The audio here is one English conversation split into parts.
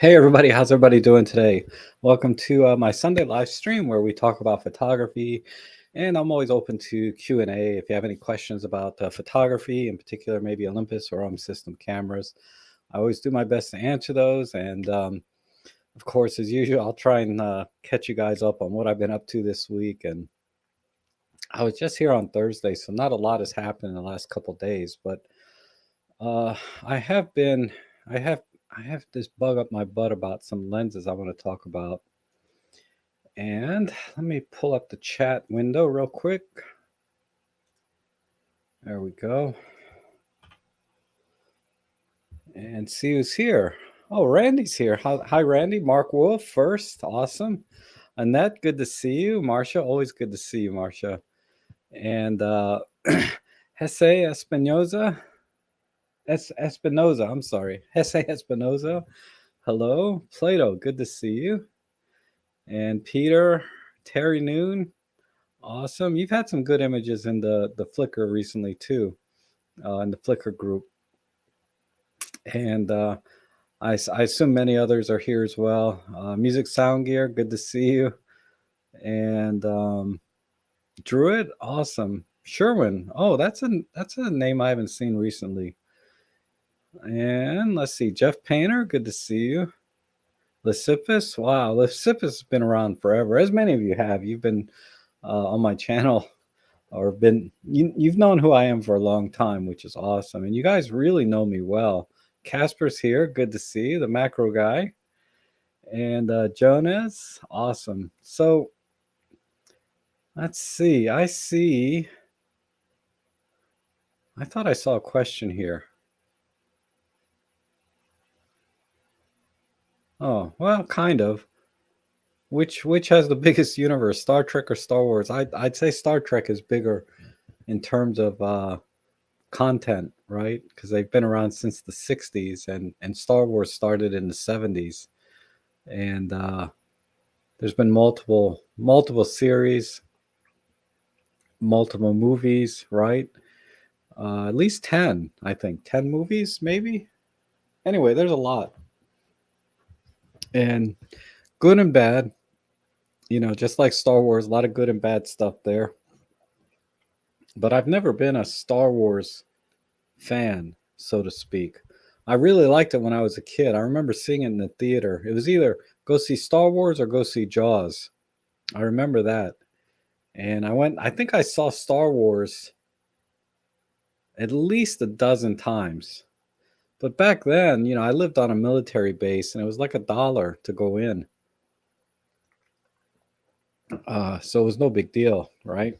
Hey everybody, how's everybody doing today? Welcome to my Sunday live stream where we talk about photography, and I'm always open to Q&A if you have any questions about photography, in particular maybe Olympus or system cameras. I always do my best to answer those, and of course, as usual, I'll try and catch you guys up on what I've been up to this week. And I was just here on Thursday, so not a lot has happened in the last couple days, but uh, I have been, I have, I have this bug up my butt about some lenses I want to talk about. And let me pull up the chat window real quick. There we go. And see who's here. Oh, Randy's here. Hi, Randy. Mark Wolf first. Awesome. Annette, good to see you. Marcia, always good to see you, Marcia. And Jesse Espinoza. Espinoza, I'm sorry. Jesse Espinoza. Hello. Plato, good to see you. And Peter, Terry Noon. Awesome. You've had some good images in the Flickr recently too, in the Flickr group. And I assume many others are here as well. Music Sound Gear, good to see you. And Druid, awesome. Sherwin, oh, that's a name I haven't seen recently. And let's see, Jeff Painter, good to see you. Lysippus, wow, Lysippus has been around forever, as many of you have. You've been on my channel or you've known who I am for a long time, which is awesome. And you guys really know me well. Casper's here, good to see you, the macro guy. And Jonas, awesome. So let's see. I thought I saw a question here. Oh, well, kind of. Which has the biggest universe, Star Trek or Star Wars? I'd say Star Trek is bigger in terms of content, right? Because they've been around since the 60s, and Star Wars started in the 70s. And there's been multiple series, multiple movies, right? At least 10, I think. 10 movies, maybe? Anyway, there's a lot. And good and bad, just like Star Wars, a lot of good and bad stuff there. But I've never been a Star Wars fan, so to speak. I really liked it when I was a kid. I remember seeing it in the theater. It was either go see Star Wars or go see Jaws. I remember that. And I think I saw Star Wars at least a dozen times. But back then, I lived on a military base and it was like $1 to go in. So it was no big deal, right?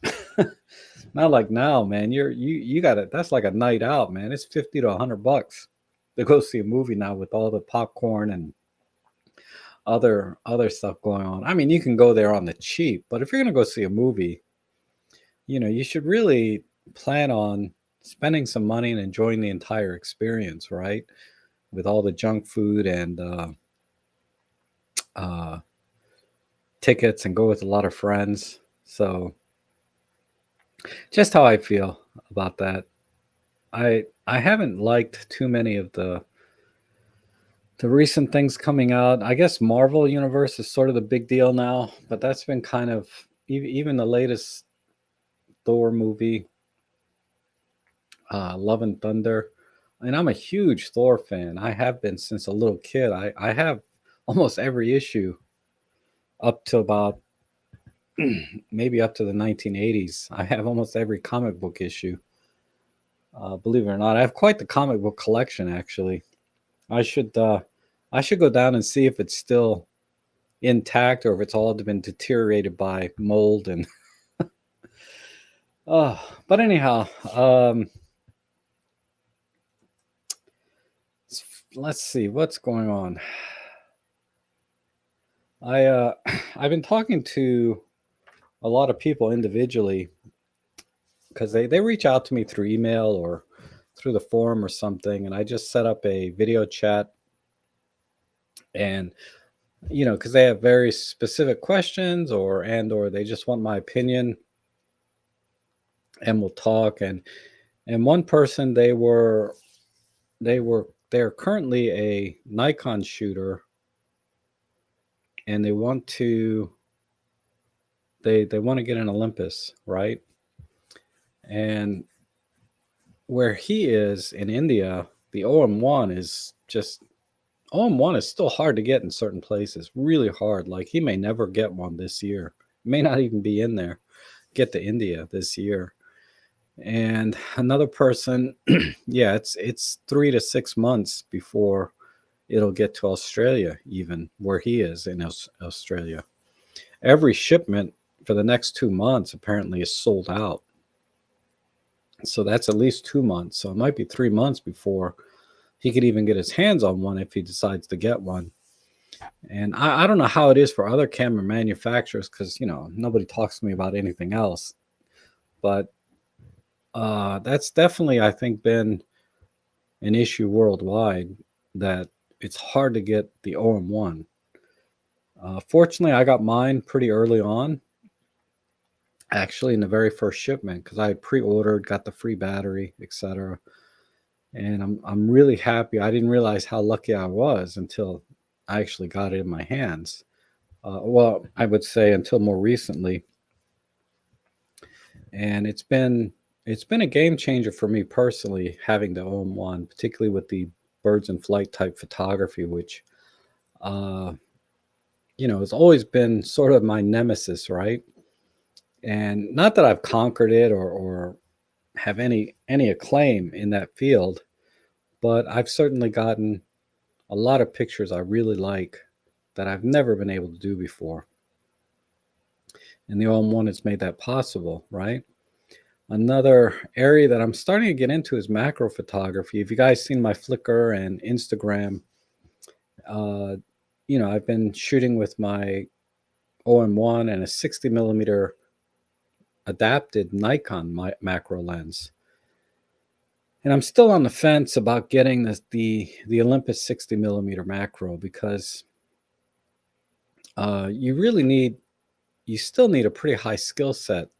Not like now, man. You got it. That's like a night out, man. It's $50 to $100 to go see a movie now with all the popcorn and other stuff going on. I mean, you can go there on the cheap, but if you're gonna go see a movie, you should really plan on spending some money and enjoying the entire experience, right? With all the junk food and tickets, and go with a lot of friends. So just how I feel about that. I haven't liked too many of the recent things coming out. I guess Marvel Universe is sort of the big deal now, but that's been kind of even the latest Thor movie, Love and Thunder. And I'm a huge Thor fan. I have been since a little kid. I have almost every issue up to about maybe up to the 1980s. I have almost every comic book issue. Believe it or not, I have quite the comic book collection. Actually, I should go down and see if it's still intact or if it's all been deteriorated by mold and. But anyhow, let's see what's going on. I've been talking to a lot of people individually because they reach out to me through email or through the forum or something, and I just set up a video chat. And because they have very specific questions or they just want my opinion, and we'll talk. And one person, they're currently a Nikon shooter, and they want to get an Olympus, right? And where he is in India, the OM1 is just OM1 is still hard to get in certain places, really hard. Like he may never get one this year, may not even be in there, get to India this year. And another person, yeah, it's 3 to 6 months before it'll get to Australia, even where he is in Australia. Every shipment for the next 2 months apparently is sold out. So that's at least 2 months. So it might be 3 months before he could even get his hands on one if he decides to get one. And I don't know how it is for other camera manufacturers because, nobody talks to me about anything else. But that's definitely, I think, been an issue worldwide, that it's hard to get the OM1. Fortunately, I got mine pretty early on, actually in the very first shipment, because I had pre-ordered, got the free battery, etc. And I'm really happy. I didn't realize how lucky I was until I actually got it in my hands. Well, I would say until more recently. And it's been a game changer for me personally, having the OM1, particularly with the birds in flight type photography, which has always been sort of my nemesis, right? And not that I've conquered it or have any acclaim in that field, but I've certainly gotten a lot of pictures I really like that I've never been able to do before. And the OM1 has made that possible, right? Another area that I'm starting to get into is macro photography. If you guys seen my Flickr and Instagram, I've been shooting with my OM1 and a 60 millimeter adapted Nikon macro lens. And I'm still on the fence about getting the Olympus 60 millimeter macro, because you still need a pretty high skill set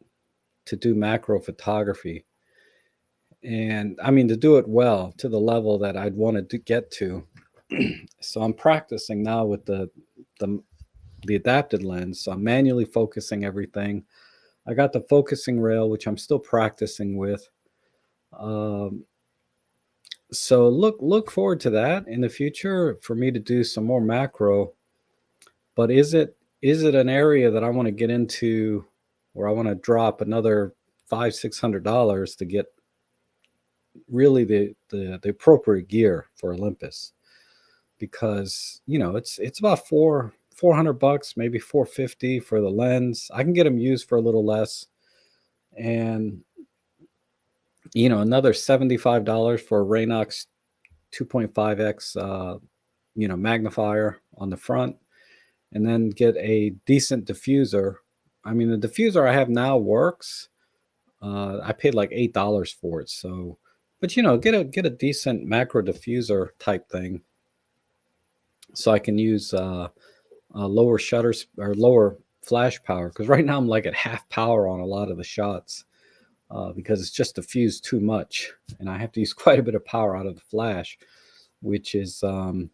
to do macro photography. And I mean, to do it well to the level that I'd want to get to. So I'm practicing now with the adapted lens. So I'm manually focusing everything. I got the focusing rail, which I'm still practicing with. So look forward to that in the future for me to do some more macro. But is it an area that I want to get into, where I want to drop another $500-600 to get really the appropriate gear for Olympus? Because it's about $400, maybe $450 for the lens. I can get them used for a little less, and another $75 for a Raynox 2.5x magnifier on the front, and then get a decent diffuser. I mean, the diffuser I have now works. I paid like $8 for it. So, but get a decent macro diffuser type thing, so I can use lower shutters or lower flash power. Because right now I'm like at half power on a lot of the shots, because it's just diffused too much, and I have to use quite a bit of power out of the flash, which is not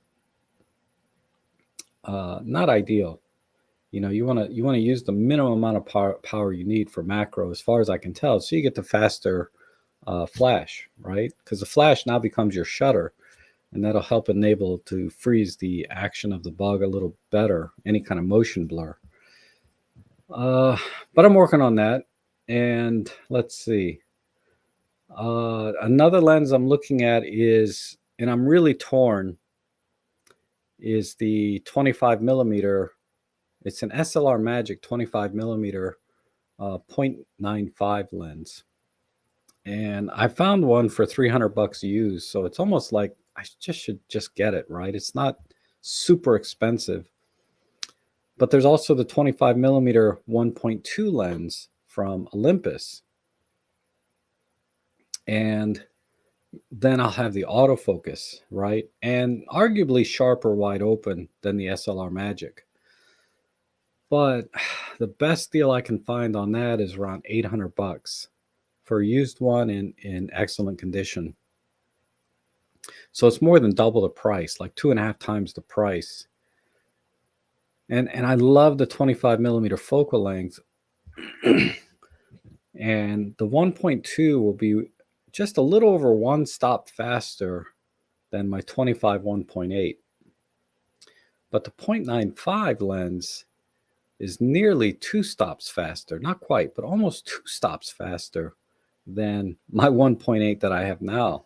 ideal. You want to use the minimum amount of power you need for macro, as far as I can tell, so you get the faster flash, right? Because the flash now becomes your shutter, and that'll help enable to freeze the action of the bug a little better, any kind of motion blur. But I'm working on that. And let's see. Another lens I'm looking at is, and I'm really torn, is the 25 millimeter. It's an SLR Magic 25 millimeter 0.95 lens. And I found one for $300 used. So it's almost like I should just get it, right? It's not super expensive. But there's also the 25 millimeter 1.2 lens from Olympus. And then I'll have the autofocus, right? And arguably sharper wide open than the SLR Magic. But the best deal I can find on that is around $800 for a used one in excellent condition. So it's more than double the price, like 2.5 times the price. And I love the 25 millimeter focal length. And the 1.2 will be just a little over one stop faster than my 25 1.8. But the 0.95 lens is nearly two stops faster, not quite, but almost two stops faster than my 1.8 that I have now.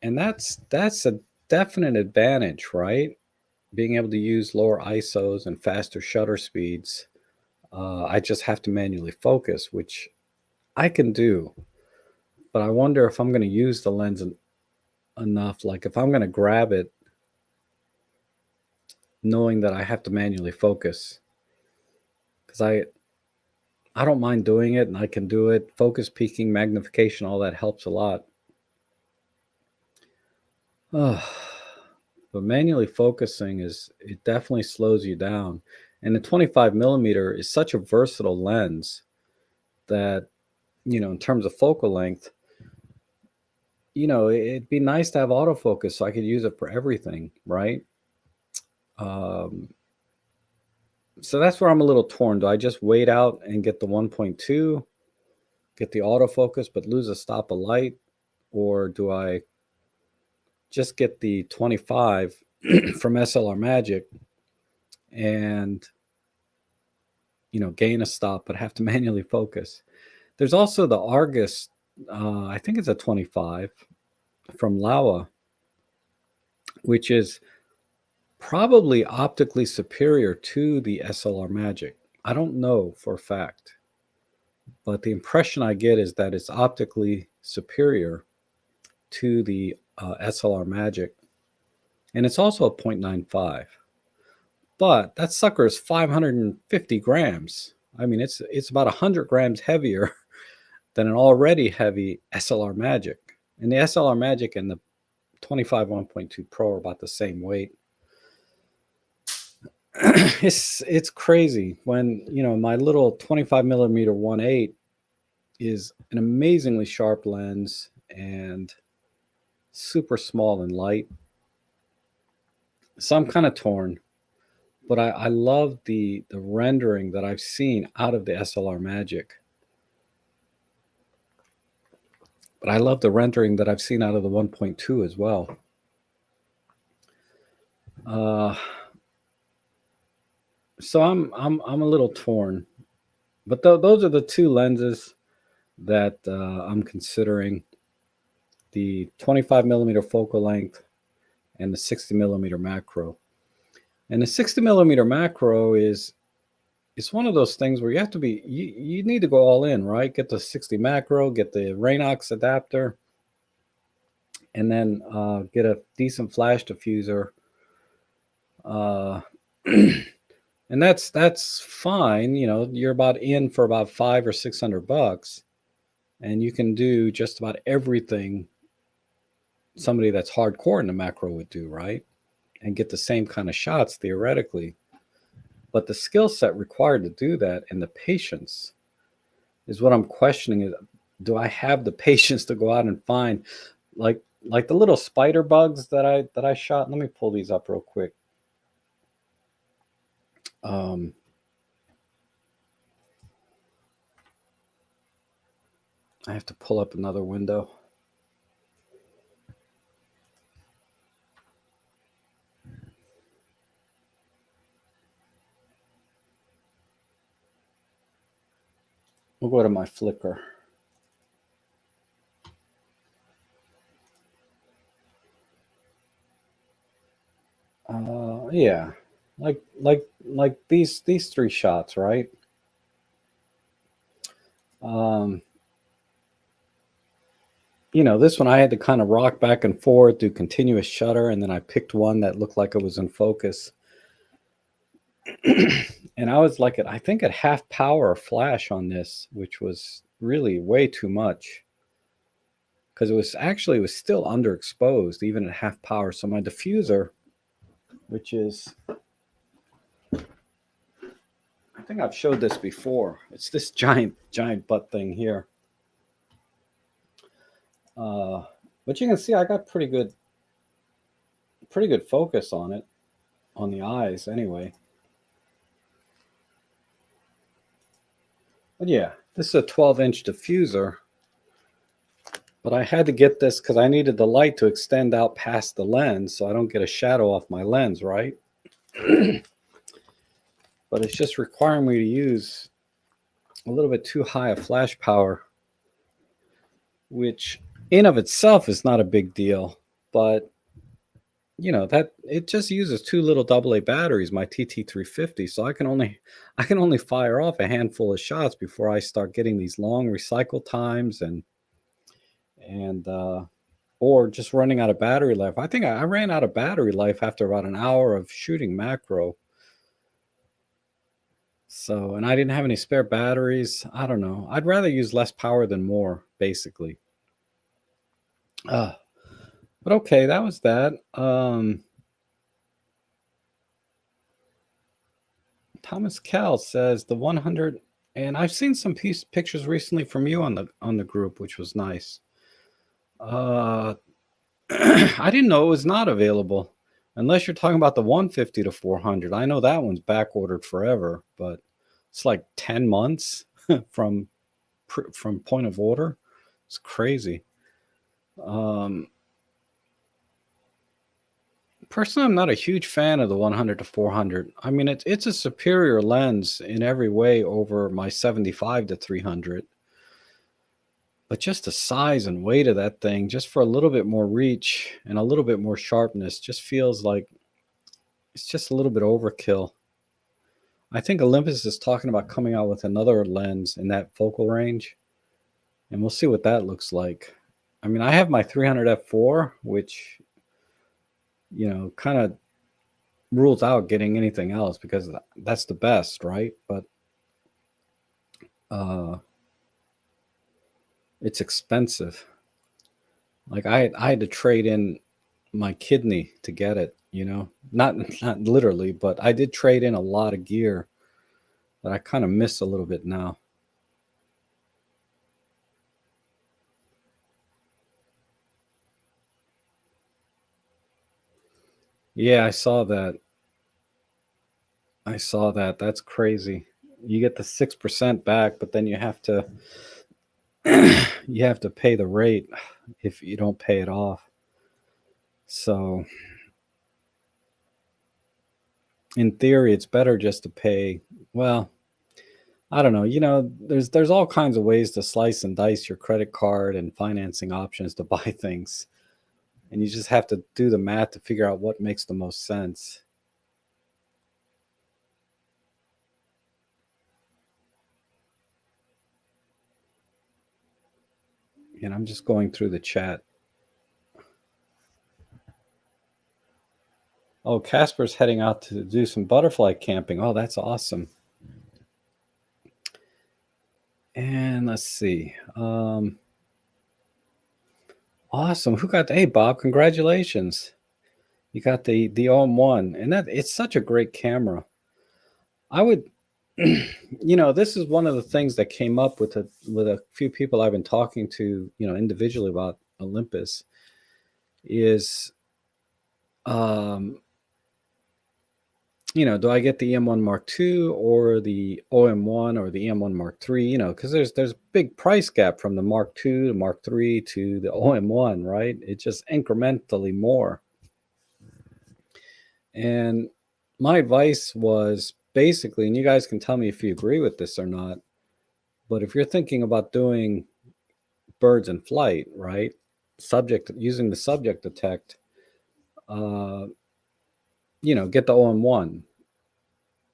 And that's a definite advantage, right? Being able to use lower ISOs and faster shutter speeds. I just have to manually focus, which I can do. But I wonder if I'm going to use the lens enough, like if I'm going to grab it knowing that I have to manually focus, because I don't mind doing it and I can do it. Focus peaking, magnification, all that helps a lot. But manually focusing it definitely slows you down. And the 25 millimeter is such a versatile lens that, in terms of focal length, it'd be nice to have autofocus so I could use it for everything, right? So that's where I'm a little torn. Do I just wait out and get the 1.2, get the autofocus, but lose a stop of light? Or do I just get the 25 from SLR Magic and, gain a stop, but have to manually focus? There's also the Argus, I think it's a 25 from Laowa, which is probably optically superior to the SLR Magic. I don't know for a fact, but the impression I get is that it's optically superior to the SLR Magic. And it's also a 0.95. But that sucker is 550 grams. I mean, it's about 100 grams heavier than an already heavy SLR Magic. And the SLR Magic and the 25 1.2 Pro are about the same weight. It's crazy when, my little 25 millimeter 1.8 is an amazingly sharp lens and super small and light. So I'm kind of torn, but I love the rendering that I've seen out of the SLR Magic. But I love the rendering that I've seen out of the 1.2 as well. So I'm a little torn, but those are the two lenses that I'm considering: the 25 millimeter focal length and the 60 millimeter macro. And the 60 millimeter macro it's one of those things where you have to be you need to go all in, right? Get the 60 macro, get the Raynox adapter, and then get a decent flash diffuser. And that's fine. You're about in for about $500 or $600, and you can do just about everything somebody that's hardcore in the macro would do, right? And get the same kind of shots theoretically. But the skill set required to do that and the patience is what I'm questioning. Is, do I have the patience to go out and find like the little spider bugs that I shot? Let me pull these up real quick. I have to pull up another window. We'll go to my Flickr. Yeah, like these three shots, right? This one I had to kind of rock back and forth, do continuous shutter, and then I picked one that looked like it was in focus. And I was like, I think at half power flash on this, which was really way too much, because it was still underexposed even at half power. So my diffuser, which is, I think I've showed this before, it's this giant butt thing here. But you can see I got pretty good focus on it. on the eyes anyway. But yeah, this is a 12-inch diffuser. But I had to get this because I needed the light to extend out past the lens so I don't get a shadow off my lens, right? But it's just requiring me to use a little bit too high a flash power, which in of itself is not a big deal. But you know that it just uses two little AA batteries, my TT350, so I can only fire off a handful of shots before I start getting these long recycle times and or just running out of battery life. I think I ran out of battery life after about an hour of shooting macro. So, and I didn't have any spare batteries. I don't know. I'd rather use less power than more, basically. But okay, that was that. Thomas Cal says the 100, and I've seen some pictures recently from you on the group, which was nice. I didn't know it was not available, unless you're talking about the 150 to 400. I know that one's back ordered forever, but it's like 10 months from point of order. It's crazy. Personally, I'm not a huge fan of the 100 to 400. I mean, it's a superior lens in every way over my 75 to 300. But just the size and weight of that thing, just for a little bit more reach and a little bit more sharpness, just feels like it's just a little bit overkill. I think Olympus is talking about coming out with another lens in that focal range, and we'll see what that looks like. I mean, I have my 300 f4, which, you know, kind of rules out getting anything else because that's the best, right? But it's expensive. Like I had to trade in my kidney to get it, you know, not literally, but I did trade in a lot of gear that I kind of miss a little bit now. Yeah, I saw that. I saw that. That's crazy. You get the 6% back, but then you have to you have to pay the rate if you don't pay it off. So in theory, it's better just to pay. Well, I don't know. You know, there's all kinds of ways to slice and dice your credit card and financing options to buy things, and you just have to do the math to figure out what makes the most sense. And I'm just going through the chat. Oh, Casper's heading out to do some butterfly camping. Oh, that's awesome. And let's see. Awesome. Who got the, hey Bob, congratulations. You got the OM1, and that it's such a great camera. I would you know, this is one of the things that came up with a few people I've been talking to, you know, individually about Olympus is you know, do I get the EM1 Mark II or the OM1 or the EM1 Mark III? You know, because there's a big price gap from the Mark II to Mark III to the OM1, right? It's just incrementally more. And my advice was basically, and you guys can tell me if you agree with this or not, but if you're thinking about doing birds in flight, right? Using the subject detect, you know, get the OM1,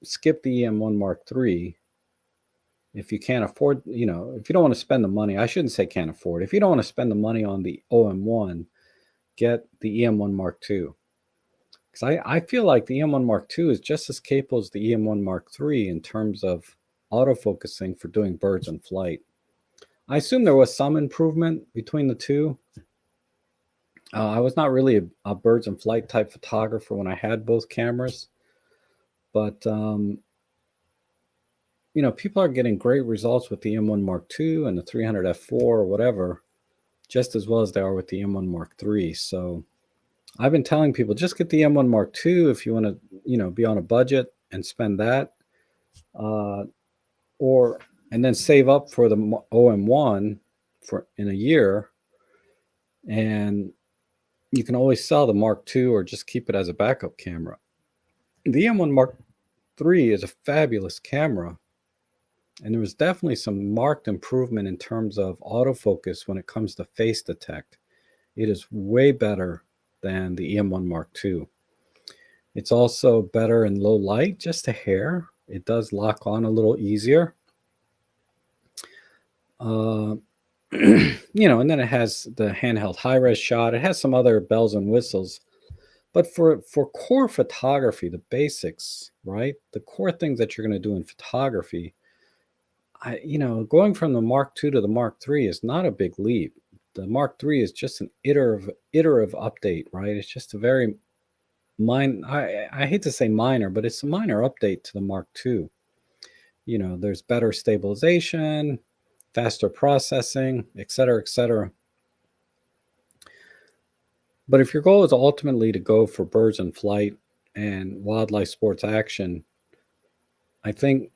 skip the EM1 Mark III. If you can't afford, you know, if you don't want to spend the money, I shouldn't say can't afford. If you don't want to spend the money on the OM1, get the EM1 Mark II. Because I feel like the EM1 Mark II is just as capable as the EM1 Mark III in terms of autofocusing for doing birds in flight. I assume there was some improvement between the two. I was not really a birds in flight type photographer when I had both cameras, but you know, people are getting great results with the M1 Mark II and the 300 f4 or whatever, just as well as they are with the M1 Mark III. So I've been telling people just get the M1 Mark II if you want to, be on a budget and spend that, uh, or and then save up for the OM1 for in a year, and you can always sell the Mark II or just keep it as a backup camera. The M1 Mark III is a fabulous camera, and there was definitely some marked improvement in terms of autofocus when it comes to face detect. It is way better than the EM1 Mark II. It's also better in low light, just a hair. It does lock on a little easier. And then it has the handheld high-res shot. It has some other bells and whistles. But for core photography, the basics, right? The core things that you're going to do in photography, going from the Mark II to the Mark III is not a big leap. The Mark III is just an iterative update, right? It's just a very I hate to say minor, but it's a minor update to the Mark II. There's better stabilization, faster processing, et cetera, et cetera. But if your goal is ultimately to go for birds in flight and wildlife sports action, I think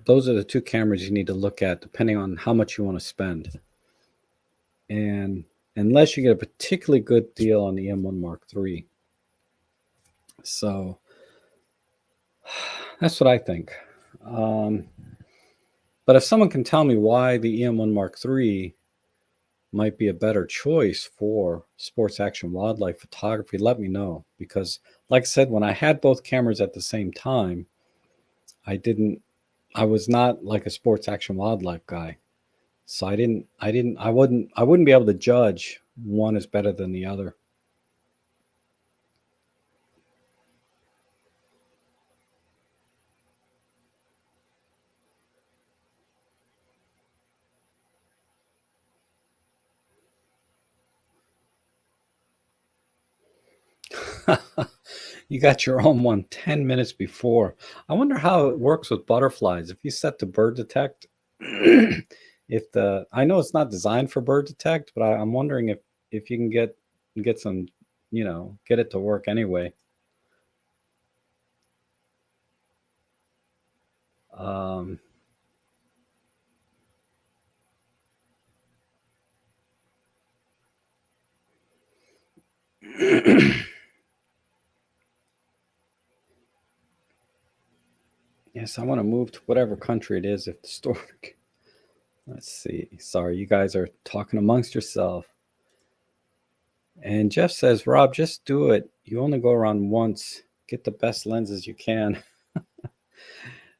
those are the two cameras you need to look at depending on how much you want to spend. And unless you get a particularly good deal on the M1 Mark III. So that's what I think. But if someone can tell me why the EM1 Mark III might be a better choice for sports action wildlife photography, let me know. Because like I said, when I had both cameras at the same time, I was not like a sports action wildlife guy. So I wouldn't be able to judge one is better than the other. You got your own one 10 minutes before. I wonder how it works with butterflies. If you set the bird detect, I know it's not designed for bird detect, but I'm wondering if you can get some, get it to work anyway. Um, yes, I want to move to whatever country it is if the store. Let's see. Sorry, you guys are talking amongst yourself. And Jeff says, Rob, just do it. You only go around once. Get the best lenses you can.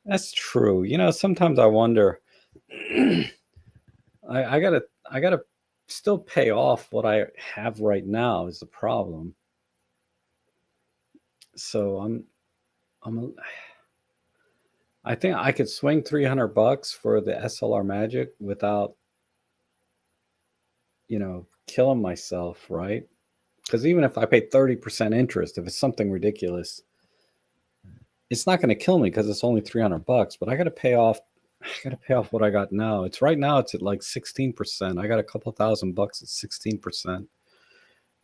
That's true. Sometimes I wonder. I gotta still pay off what I have right now is the problem. So I think I could swing $300 for the SLR Magic without, killing myself, right? Because even if I pay 30% interest, if it's something ridiculous, it's not going to kill me because it's only $300. But I got to pay off. I got to pay off what I got now. It's right now. It's at like 16%. I got a couple $1,000 at 16%,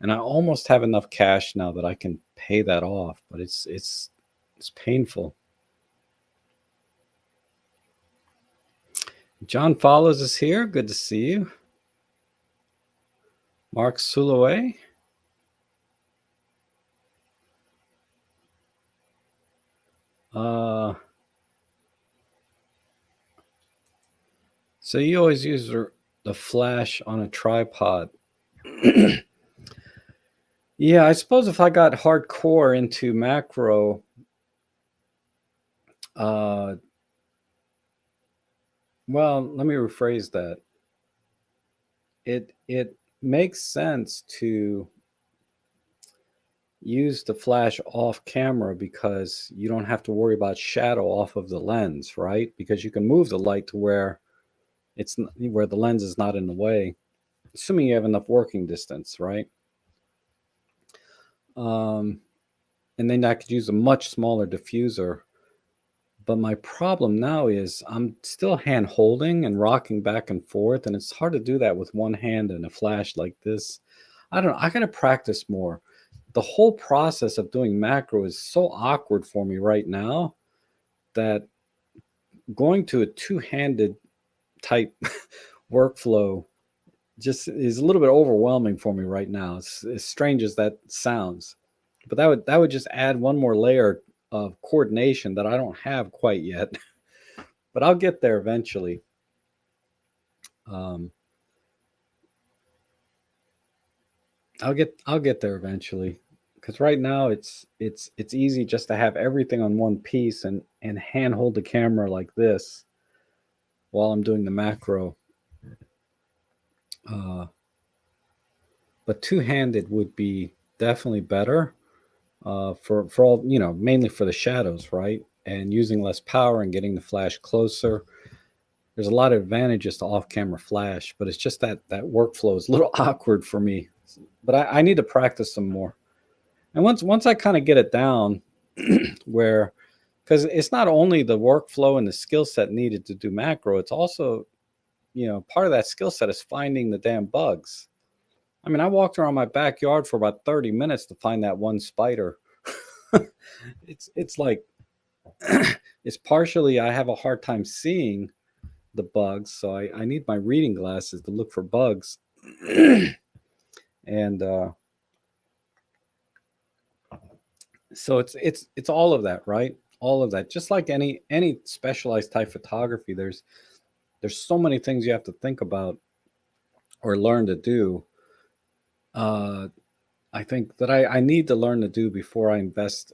and I almost have enough cash now that I can pay that off. But it's painful. John Follows is here. Good to see you. Mark Sulaway. So you always use the flash on a tripod. Yeah, I suppose if I got hardcore into macro, well, let me rephrase that. It makes sense to use the flash off camera because you don't have to worry about shadow off of the lens, right? Because you can move the light to where where the lens is not in the way, assuming you have enough working distance, right? And then I could use a much smaller diffuser. But my problem now is I'm still hand holding and rocking back and forth, and it's hard to do that with one hand and a flash like this. I don't know. I got to practice more. The whole process of doing macro is so awkward for me right now that going to a two-handed type workflow just is a little bit overwhelming for me right now. It's as strange as that sounds, but that would just add one more layer of coordination that I don't have quite yet. But I'll get there eventually. Um, I'll get there eventually. Because right now it's easy just to have everything on one piece and hand hold the camera like this while I'm doing the macro. Uh, but two-handed would be definitely better for all, mainly for the shadows, right? And using less power and getting the flash closer. There's a lot of advantages to off-camera flash, but it's just that workflow is a little awkward for me. But I need to practice some more. And once I kind of get it down, where because it's not only the workflow and the skill set needed to do macro, it's also, part of that skill set is finding the damn bugs. I mean, I walked around my backyard for about 30 minutes to find that one spider. It's like it's partially I have a hard time seeing the bugs, so I need my reading glasses to look for bugs. And so it's all of that, right? All of that. Just like any specialized type photography, there's so many things you have to think about or learn to do. I think that I need to learn to do before I invest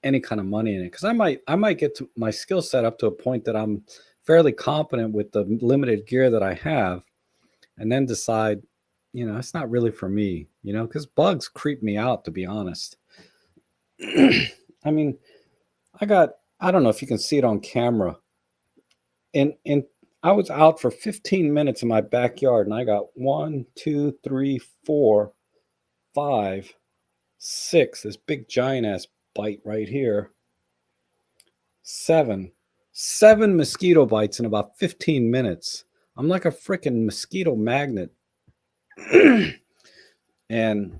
any kind of money in it, because I might get to my skill set up to a point that I'm fairly competent with the limited gear that I have, and then decide, it's not really for me, because bugs creep me out, to be honest. I mean, I don't know if you can see it on camera, and I was out for 15 minutes in my backyard, and I got 1, 2, 3, 4, 5, 6, this big giant ass bite right here. 7 mosquito bites in about 15 minutes. I'm like a freaking mosquito magnet. And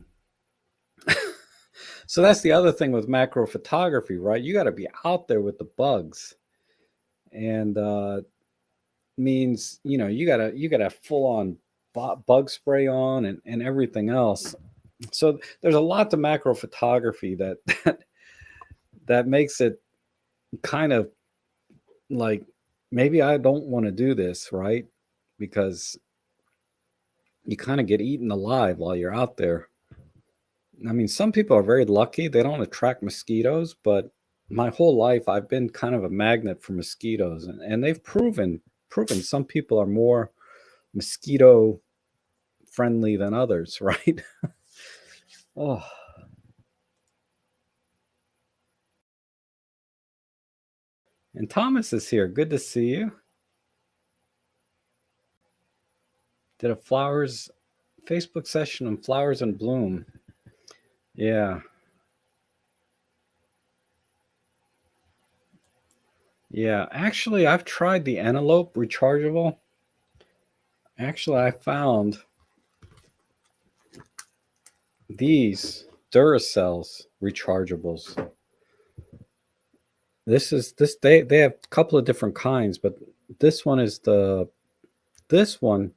so that's the other thing with macro photography, right? You got to be out there with the bugs, and means you gotta full on bug spray on and everything else. So there's a lot to macro photography that makes it kind of like, maybe I don't want to do this, right? Because you kind of get eaten alive while you're out there. I mean, some people are very lucky. They don't attract mosquitoes, but my whole life I've been kind of a magnet for mosquitoes, and they've proven some people are more mosquito friendly than others, right? Oh, and Thomas is here. Good to see you. Did a flowers Facebook session on flowers in bloom. Yeah. Yeah. Actually, I've tried the antelope rechargeable. Actually, I found these Duracells rechargeables. They have a couple of different kinds, but this one this one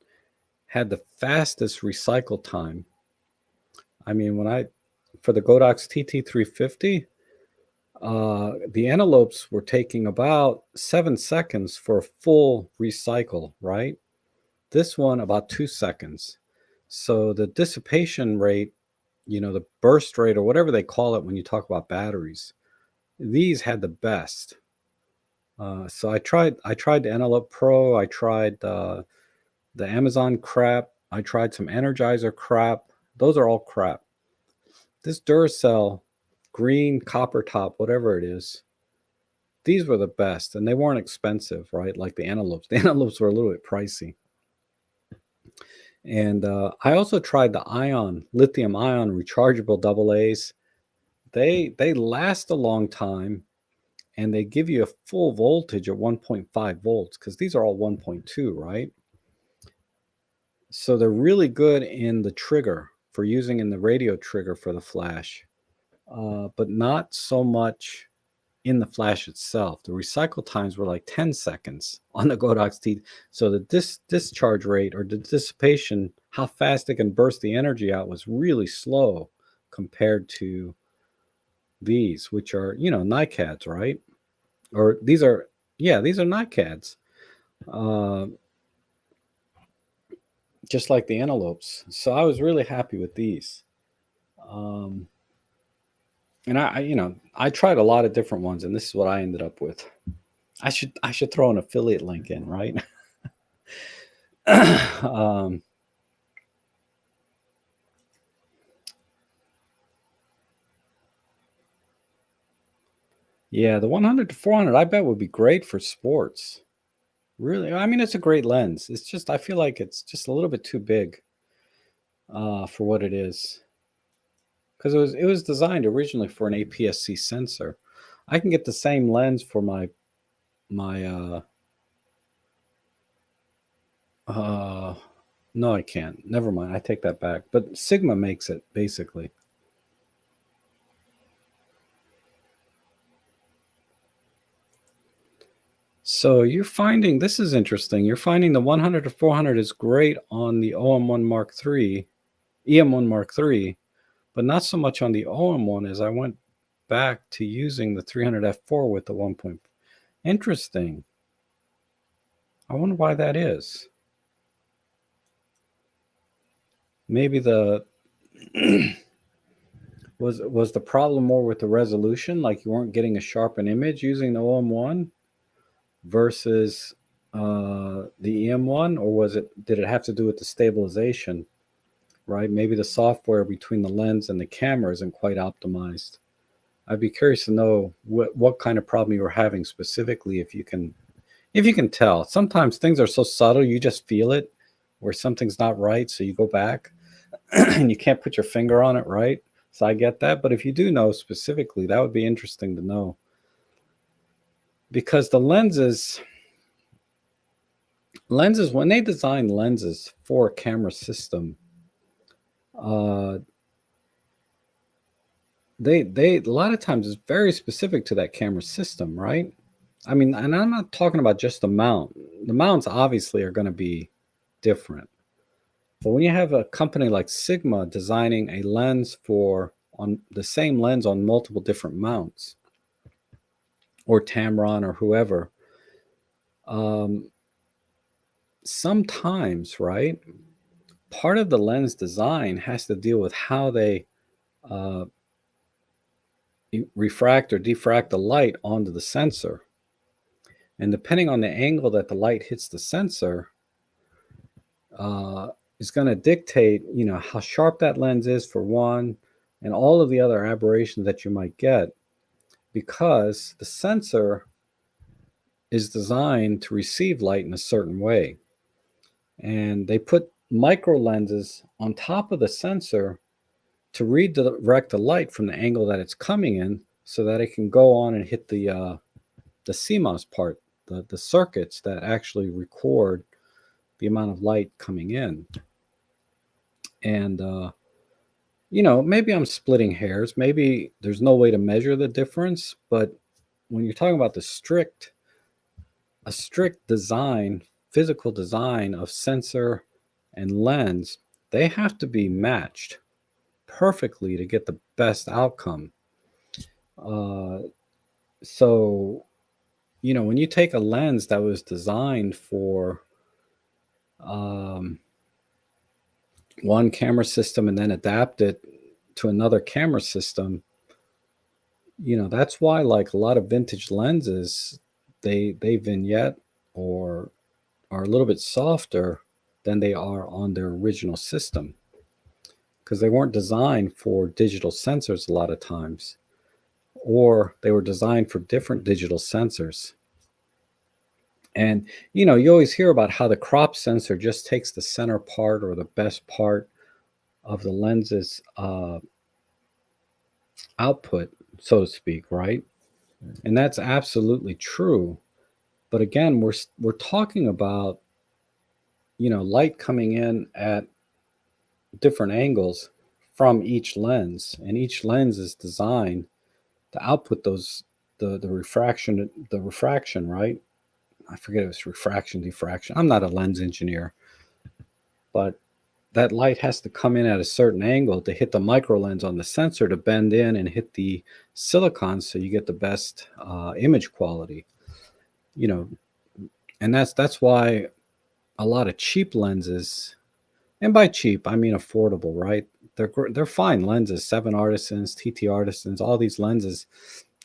had the fastest recycle time. I mean, for the Godox TT350, the antelopes were taking about 7 seconds for a full recycle, right? This one about 2 seconds. So the dissipation rate, the burst rate or whatever they call it when you talk about batteries, these had the best. So I tried the Antelope Pro. I tried the Amazon crap. I tried some Energizer crap. Those are all crap. This Duracell green copper top, whatever it is, these were the best, and they weren't expensive, right? Like the Antelopes. The Antelopes were a little bit pricey. And I also tried the lithium ion rechargeable AA's. They last a long time, and they give you a full voltage at 1.5 volts, because these are all 1.2, right? So they're really good in the trigger for using in the radio trigger for the flash, but not so much in the flash itself. The recycle times were like 10 seconds on the Godox T. So the discharge rate, or the dissipation, how fast it can burst the energy out, was really slow compared to these, which are, NiCads, right? Or these are NiCads. Just like the antelopes. So I was really happy with these. And I tried a lot of different ones, and this is what I ended up with. I should throw an affiliate link in, right? Yeah, the 100 to 400, I bet would be great for sports. Really, I mean, it's a great lens. It's just, I feel like it's just a little bit too big for what it is, because it was designed originally for an APS-C sensor. I can get the same lens for my no, I can't. Never mind. I take that back. But Sigma makes it, basically. So you're finding, this is interesting. You're finding the 100 to 400 is great on the OM1 Mark III, EM1 Mark III, but not so much on the OM1, as I went back to using the 300F4 with the 1. Interesting. I wonder why that is. Maybe the was the problem more with the resolution, like you weren't getting a sharpened image using the OM1 versus the EM1, or did it have to do with the stabilization, right? Maybe the software between the lens and the camera isn't quite optimized. I'd be curious to know what kind of problem you were having specifically, if you can tell. Sometimes things are so subtle, you just feel it, where something's not right, so you go back and you can't put your finger on it, right? So I get that, but if you do know specifically, that would be interesting to know. Because the lenses, when they design lenses for a camera system, they a lot of times it's very specific to that camera system, right? I mean, and I'm not talking about just the mount. The mounts obviously are going to be different. But when you have a company like Sigma designing a lens on the same lens on multiple different mounts, or Tamron or whoever, sometimes, right, part of the lens design has to deal with how they refract or diffract the light onto the sensor. And depending on the angle that the light hits the sensor, is going to dictate, how sharp that lens is, for one, and all of the other aberrations that you might get, because the sensor is designed to receive light in a certain way. And they put micro lenses on top of the sensor to redirect the light from the angle that it's coming in, so that it can go on and hit the CMOS part, the circuits that actually record the amount of light coming in. And maybe I'm splitting hairs. Maybe there's no way to measure the difference, but when you're talking about a strict design, physical design of sensor and lens, they have to be matched perfectly to get the best outcome. So, when you take a lens that was designed for one camera system and then adapt it to another camera system, that's why, like, a lot of vintage lenses, they vignette or are a little bit softer than they are on their original system, because they weren't designed for digital sensors a lot of times, or they were designed for different digital sensors. And you always hear about how the crop sensor just takes the center part, or the best part of the lens's output, so to speak, right? And that's absolutely true. But again, we're talking about, light coming in at different angles, from each lens, and each lens is designed to output those the refraction, right? I forget, it was refraction, diffraction. I'm not a lens engineer, but that light has to come in at a certain angle to hit the micro lens on the sensor to bend in and hit the silicon, so you get the best image quality. And that's why a lot of cheap lenses, and by cheap I mean affordable, right? They're fine lenses. 7 Artisans, TT Artisans, all these lenses.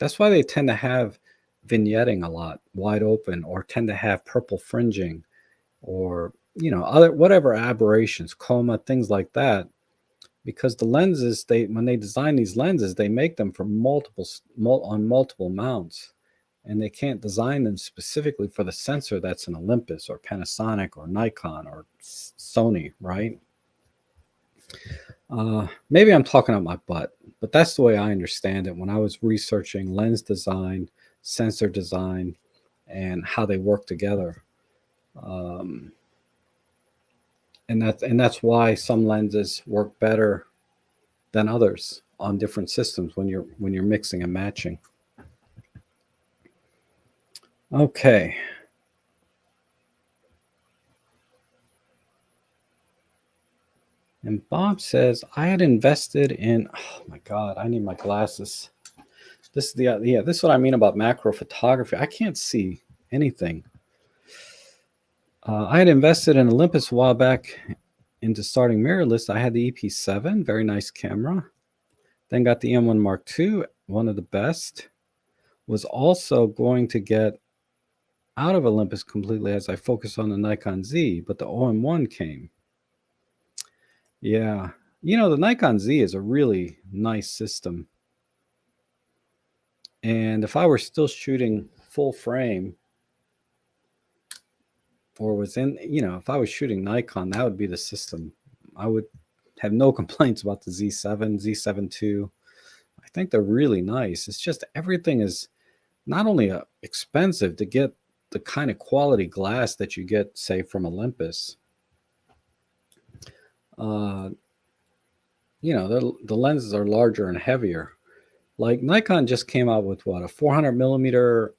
That's why they tend to have vignetting a lot, wide open, or tend to have purple fringing, or other whatever aberrations, coma, things like that. Because the lenses, when they design these lenses, they make them for on multiple mounts, and they can't design them specifically for the sensor that's an Olympus or Panasonic or Nikon or Sony, right? Maybe I'm talking out my butt, but that's the way I understand it when I was researching lens design, sensor design, and how they work together. And that's why some lenses work better than others on different systems when you're mixing and matching. Okay. And Bob says, I had invested in, oh my God, I need my glasses. This is what I mean about macro photography. I can't see anything. I had invested in Olympus a while back into starting mirrorless. I had the EP7, very nice camera. Then got the M1 Mark II, one of the best. Was also going to get out of Olympus completely as I focused on the Nikon Z, but the OM1 came. Yeah. The Nikon Z is a really nice system. And if I were still shooting full frame, or was in, if I was shooting Nikon, that would be the system. I would have no complaints about the Z7, Z7 II. I think they're really nice. It's just everything is not only expensive to get the kind of quality glass that you get, say, from Olympus. The lenses are larger and heavier. Like Nikon just came out with a 400 millimeter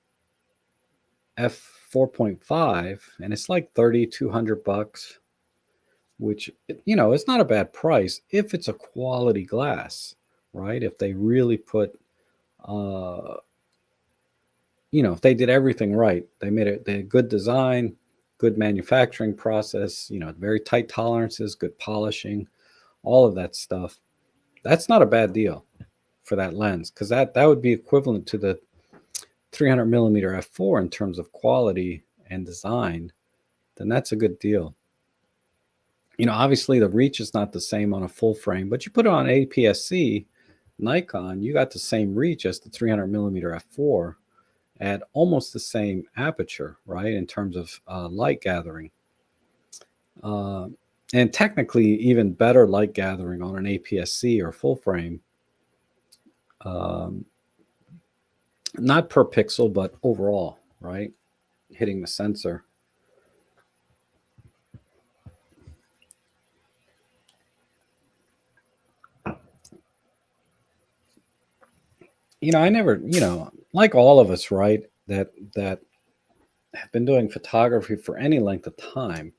f4.5, and it's like $3,200, which it's not a bad price if it's a quality glass, right? If they really put, if they did everything right, they had good design, good manufacturing process, very tight tolerances, good polishing, all of that stuff. That's not a bad deal for that lens, because that would be equivalent to the 300 millimeter f4 in terms of quality and design. Then that's a good deal. Obviously the reach is not the same on a full frame, but you put it on APS-C Nikon, you got the same reach as the 300 millimeter f4 at almost the same aperture, right, in terms of light gathering. And technically even better light gathering on an APS-C or full frame. Not per pixel, but overall, right? Hitting the sensor. I never, like all of us, right, that have been doing photography for any length of time,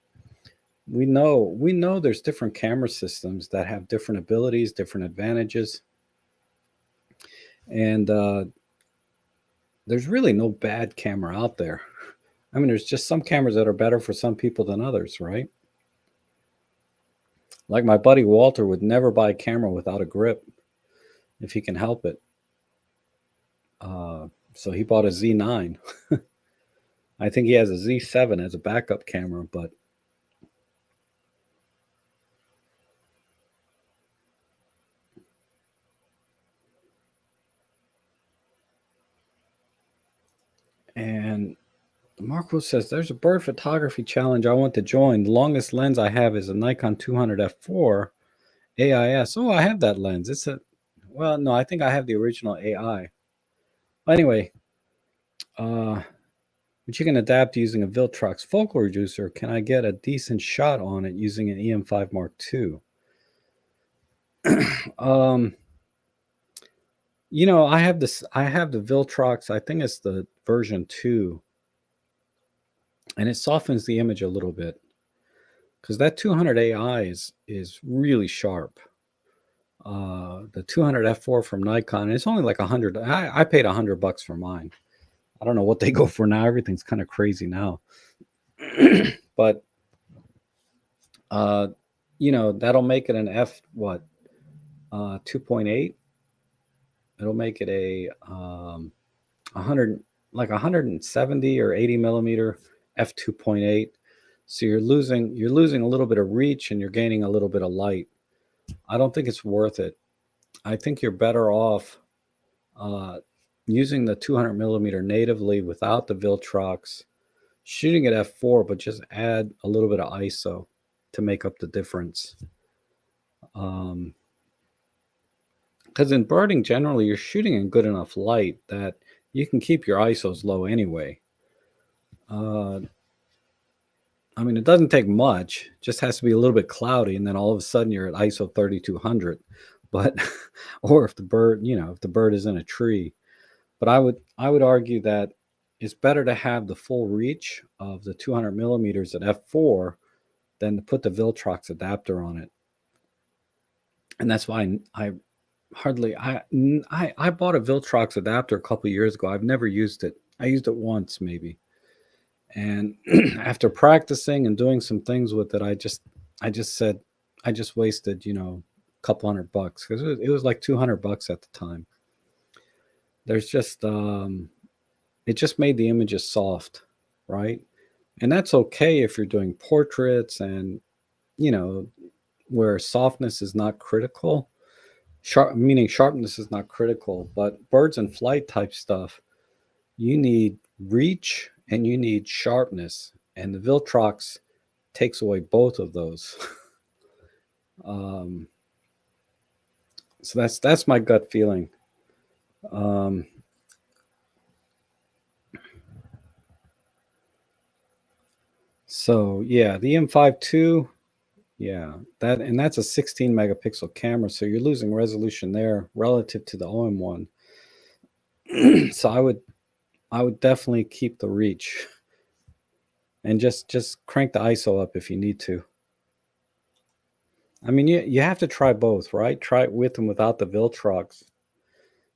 we know there's different camera systems that have different abilities, different advantages. And there's really no bad camera out there. I mean, there's just some cameras that are better for some people than others, right? Like my buddy Walter would never buy a camera without a grip if he can help it. So he bought a Z9. I think he has a Z7 as a backup camera, but and Marco says there's a bird photography challenge I want to join. The longest lens I have is a Nikon 200 f4 AIS. Oh, I have that lens. No, I think I have the original AI. Anyway, but you can adapt using a Viltrox focal reducer. Can I get a decent shot on it using an EM5 Mark II? I have this. I have the Viltrox. I think it's the version 2, and it softens the image a little bit because that 200 AI is really sharp. The 200 f4 from Nikon, it's only like 100. I paid $100 for mine. I don't know what they go for now. Everything's kind of crazy now. But that'll make it an 2.8. It'll make it a 100, like 170 or 80 millimeter f2.8. So you're losing a little bit of reach and you're gaining a little bit of light. I don't think it's worth it. I think you're better off using the 200 millimeter natively without the Viltrox, shooting at f4, but just add a little bit of ISO to make up the difference. Because in birding, generally, you're shooting in good enough light that you can keep your ISOs low anyway. I mean, it doesn't take much. It just has to be a little bit cloudy, and then all of a sudden you're at ISO 3200. But or if the bird is in a tree. But I would argue that it's better to have the full reach of the 200 millimeters at f4 than to put the Viltrox adapter on it. And that's why I bought a Viltrox adapter a couple years ago. I've never used it. I used it once maybe. And after practicing and doing some things with it, I just said I just wasted, a couple $100 because it was like $200 at the time. There's just it just made the images soft, right? And that's okay if you're doing portraits and where softness is not critical. Meaning sharpness is not critical, but birds in flight type stuff, you need reach and you need sharpness, and the Viltrox takes away both of those. So that's my gut feeling. So yeah, the M5 II, yeah, that's a 16 megapixel camera, so you're losing resolution there relative to the OM1. So I would definitely keep the reach and just crank the ISO up if you need to. I mean, you have to try both, right? Try it with and without the Viltrox.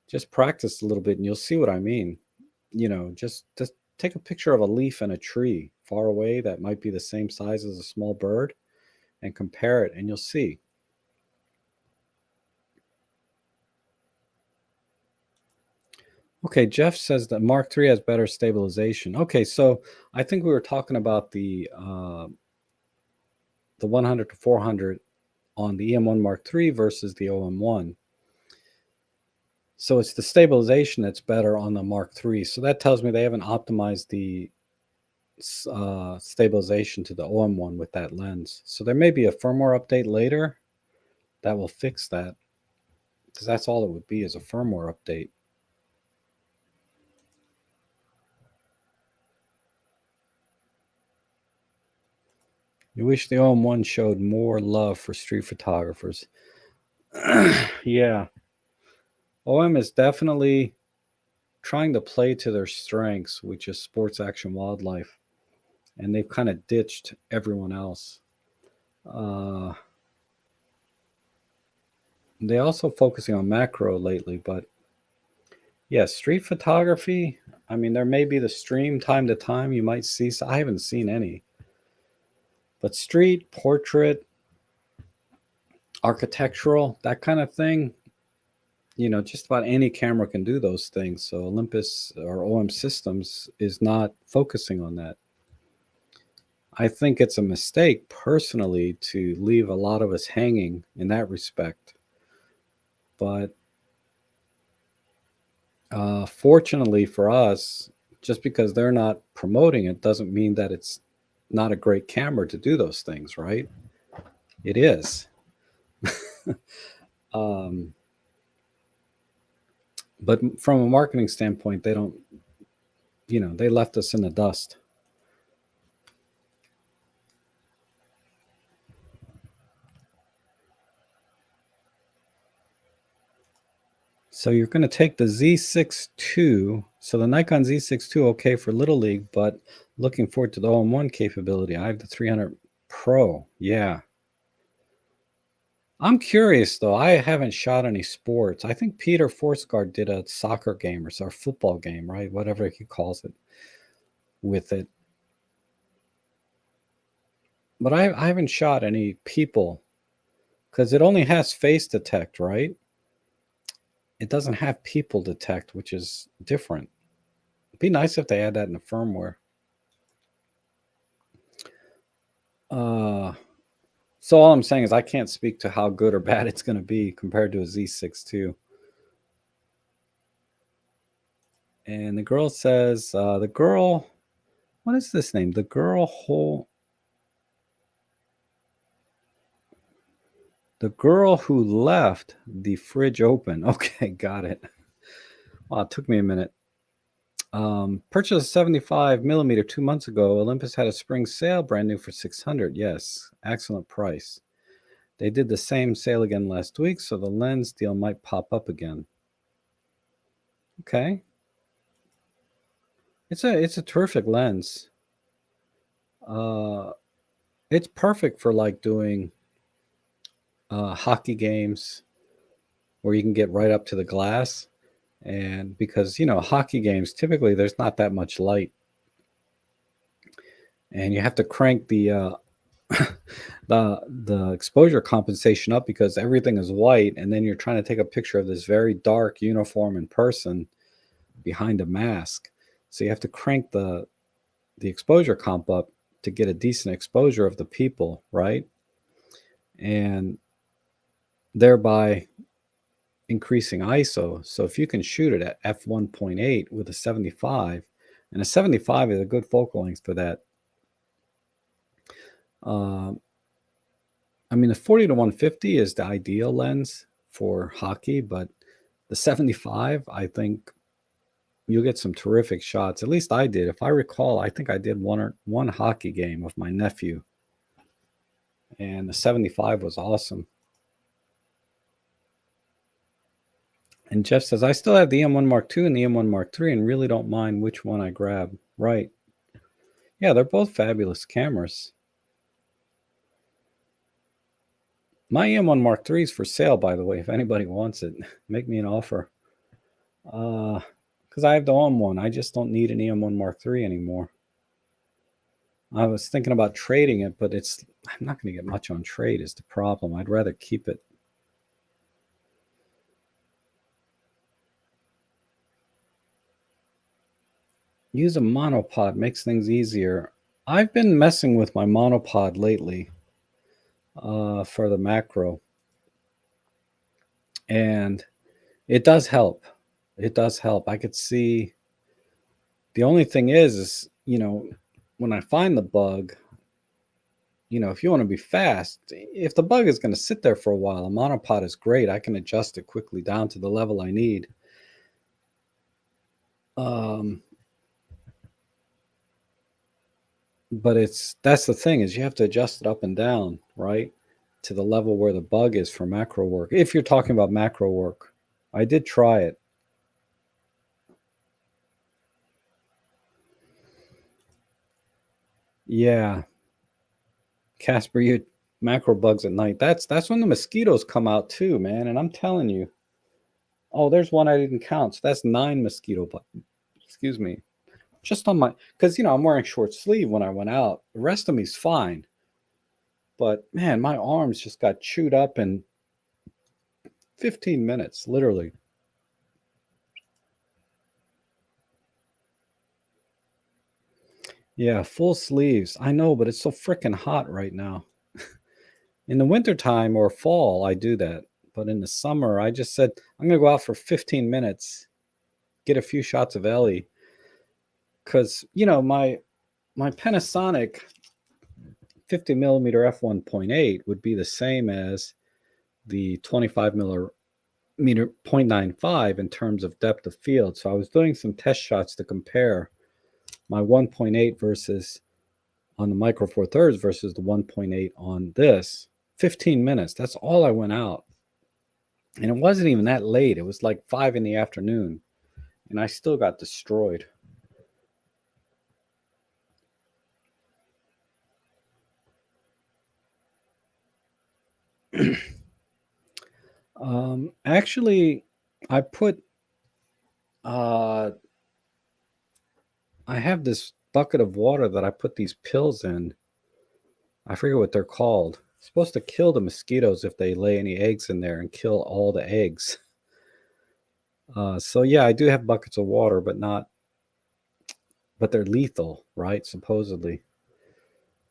Just practice a little bit and you'll see what I mean. Just take a picture of a leaf in a tree far away that might be the same size as a small bird and compare it and you'll see. Okay, Jeff says that Mark III has better stabilization. Okay, so I think we were talking about the 100 to 400 on the EM1 Mark III versus the OM1. So it's the stabilization that's better on the Mark III. So that tells me they haven't optimized the stabilization to the OM1 with that lens. So there may be a firmware update later that will fix that, because that's all it would be, is a firmware update. You wish the OM1 showed more love for street photographers. Yeah. OM is definitely trying to play to their strengths, which is sports action wildlife. And they've kind of ditched everyone else. They also focusing on macro lately, but yeah, street photography. I mean, there may be the stream time to time you might see. So I haven't seen any, but street, portrait, architectural, that kind of thing. Just about any camera can do those things. So Olympus or OM Systems is not focusing on that. I think it's a mistake personally to leave a lot of us hanging in that respect. But fortunately for us, just because they're not promoting it doesn't mean that it's not a great camera to do those things, right? It is. But from a marketing standpoint, they don't, they left us in the dust. So you're going to take the Z6 II. So the Nikon Z6 II, okay for Little League, but looking forward to the all-in-one capability. I have the 300 Pro. Yeah. I'm curious though. I haven't shot any sports. I think Peter Forsgaard did a soccer game or a football game, right? Whatever he calls it with it. But I haven't shot any people because it only has face detect, right? It doesn't have people detect, which is different. It'd be nice if they add that in the firmware. So all I'm saying is I can't speak to how good or bad it's going to be compared to a Z6 II. And the girl says, what is this name? The girl who left the fridge open. Okay, got it. Wow, it took me a minute. Purchased a 75 millimeter 2 months ago. Olympus had a spring sale, brand new for 600. Yes, excellent price. They did the same sale again last week, so the lens deal might pop up again. Okay. It's a terrific lens. It's perfect for like doing hockey games where you can get right up to the glass. And because, hockey games, typically there's not that much light. And you have to crank the the exposure compensation up because everything is white, and then you're trying to take a picture of this very dark uniform in person behind a mask. So you have to crank the exposure comp up to get a decent exposure of the people, right? And thereby increasing ISO. So if you can shoot it at f1.8 with a 75, and a 75 is a good focal length for that. I mean, the 40 to 150 is the ideal lens for hockey, but the 75, I think you'll get some terrific shots. At least I did. If I recall, I think I did one hockey game with my nephew, and the 75 was awesome. And Jeff says, I still have the M1 Mark II and the M1 Mark III and really don't mind which one I grab. Right. Yeah, they're both fabulous cameras. My M1 Mark III is for sale, by the way, if anybody wants it. Make me an offer. Because I have the M1. I just don't need an M1 Mark III anymore. I was thinking about trading it, but I'm not going to get much on trade is the problem. I'd rather keep it. Use a monopod, makes things easier. I've been messing with my monopod lately for the macro. And it does help. It does help. I could see. The only thing is, when I find the bug, if you want to be fast, if the bug is going to sit there for a while, a monopod is great. I can adjust it quickly down to the level I need. But that's the thing is you have to adjust it up and down, right, to the level where the bug is for macro work. If you're talking about macro work, I did try it. Yeah, Casper, you macro bugs at night. That's when the mosquitoes come out too, man. And I'm telling you, oh, there's one I didn't count. So that's 9 mosquito bugs. Excuse me. Just on my, because I'm wearing short sleeve when I went out. The rest of me's fine. But man, my arms just got chewed up in 15 minutes, literally. Yeah, full sleeves. I know, but it's so freaking hot right now. In the wintertime or fall, I do that. But in the summer, I just said, I'm going to go out for 15 minutes, get a few shots of Ellie. Because, my Panasonic 50 millimeter f1.8 would be the same as the 25 millimeter 0.95 in terms of depth of field. So I was doing some test shots to compare my 1.8 versus on the Micro Four Thirds versus the 1.8 on this. 15 minutes. That's all I went out. And it wasn't even that late. It was like 5 in the afternoon, and I still got destroyed. Actually, I put I have this bucket of water that I put these pills in. I forget what they're called. It's supposed to kill the mosquitoes if they lay any eggs in there and kill all the eggs. So yeah, I do have buckets of water, but they're lethal, right? Supposedly.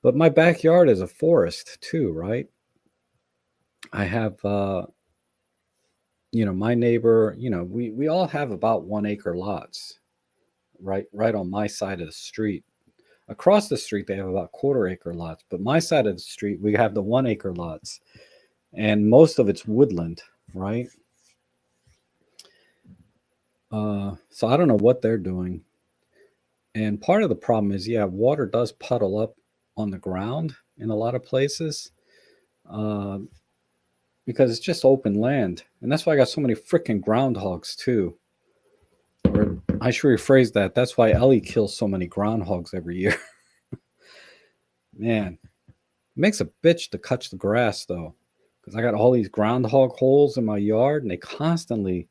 But my backyard is a forest too, right? I have, my neighbor. We all have about 1 acre lots, right on my side of the street. Across the street, they have about quarter-acre lots, but my side of the street, we have the 1 acre lots, and most of it's woodland, right? So I don't know what they're doing. And part of the problem is, yeah, water does puddle up on the ground in a lot of places, uh, because it's just open land. And that's why I got so many freaking groundhogs, too. Or I should rephrase that. That's why Ellie kills so many groundhogs every year. Man, it makes a bitch to cut the grass, though, because I got all these groundhog holes in my yard, and they constantly.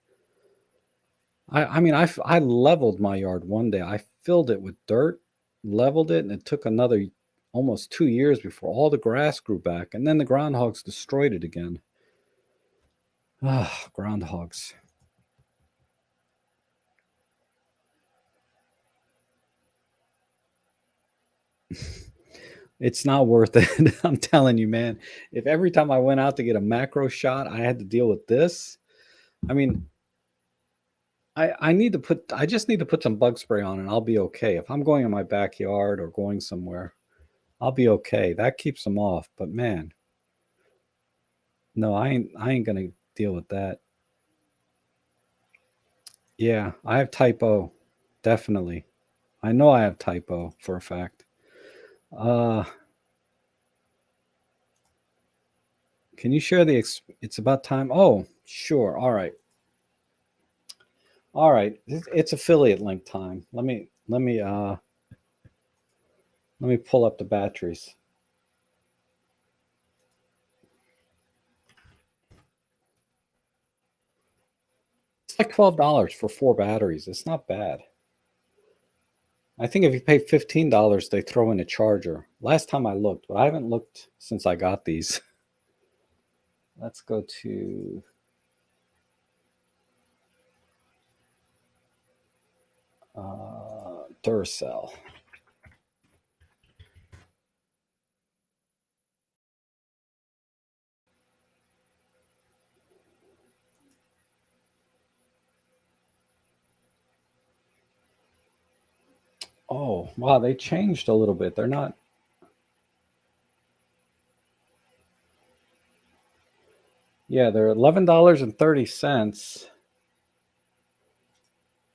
I leveled my yard one day. I filled it with dirt, leveled it, and it took another almost 2 years before all the grass grew back, and then the groundhogs destroyed it again. Ah, groundhogs. It's not worth it. I'm telling you, man. If every time I went out to get a macro shot, I had to deal with this, I mean, I just need to put some bug spray on and I'll be okay. If I'm going in my backyard or going somewhere, I'll be okay. That keeps them off. But man, no, I ain't gonna deal with that. Yeah, I have typo. Definitely. I know I have typo for a fact. Uh can you share it's about time? Oh, sure. All right. All right. It's affiliate link time. Let me pull up the batteries. It's like $12 for 4 batteries. It's not bad. I think if you pay $15, they throw in a charger. Last time I looked, but I haven't looked since I got these. Let's go to Duracell. Oh, wow, they changed a little bit. They're not. Yeah, they're $11.30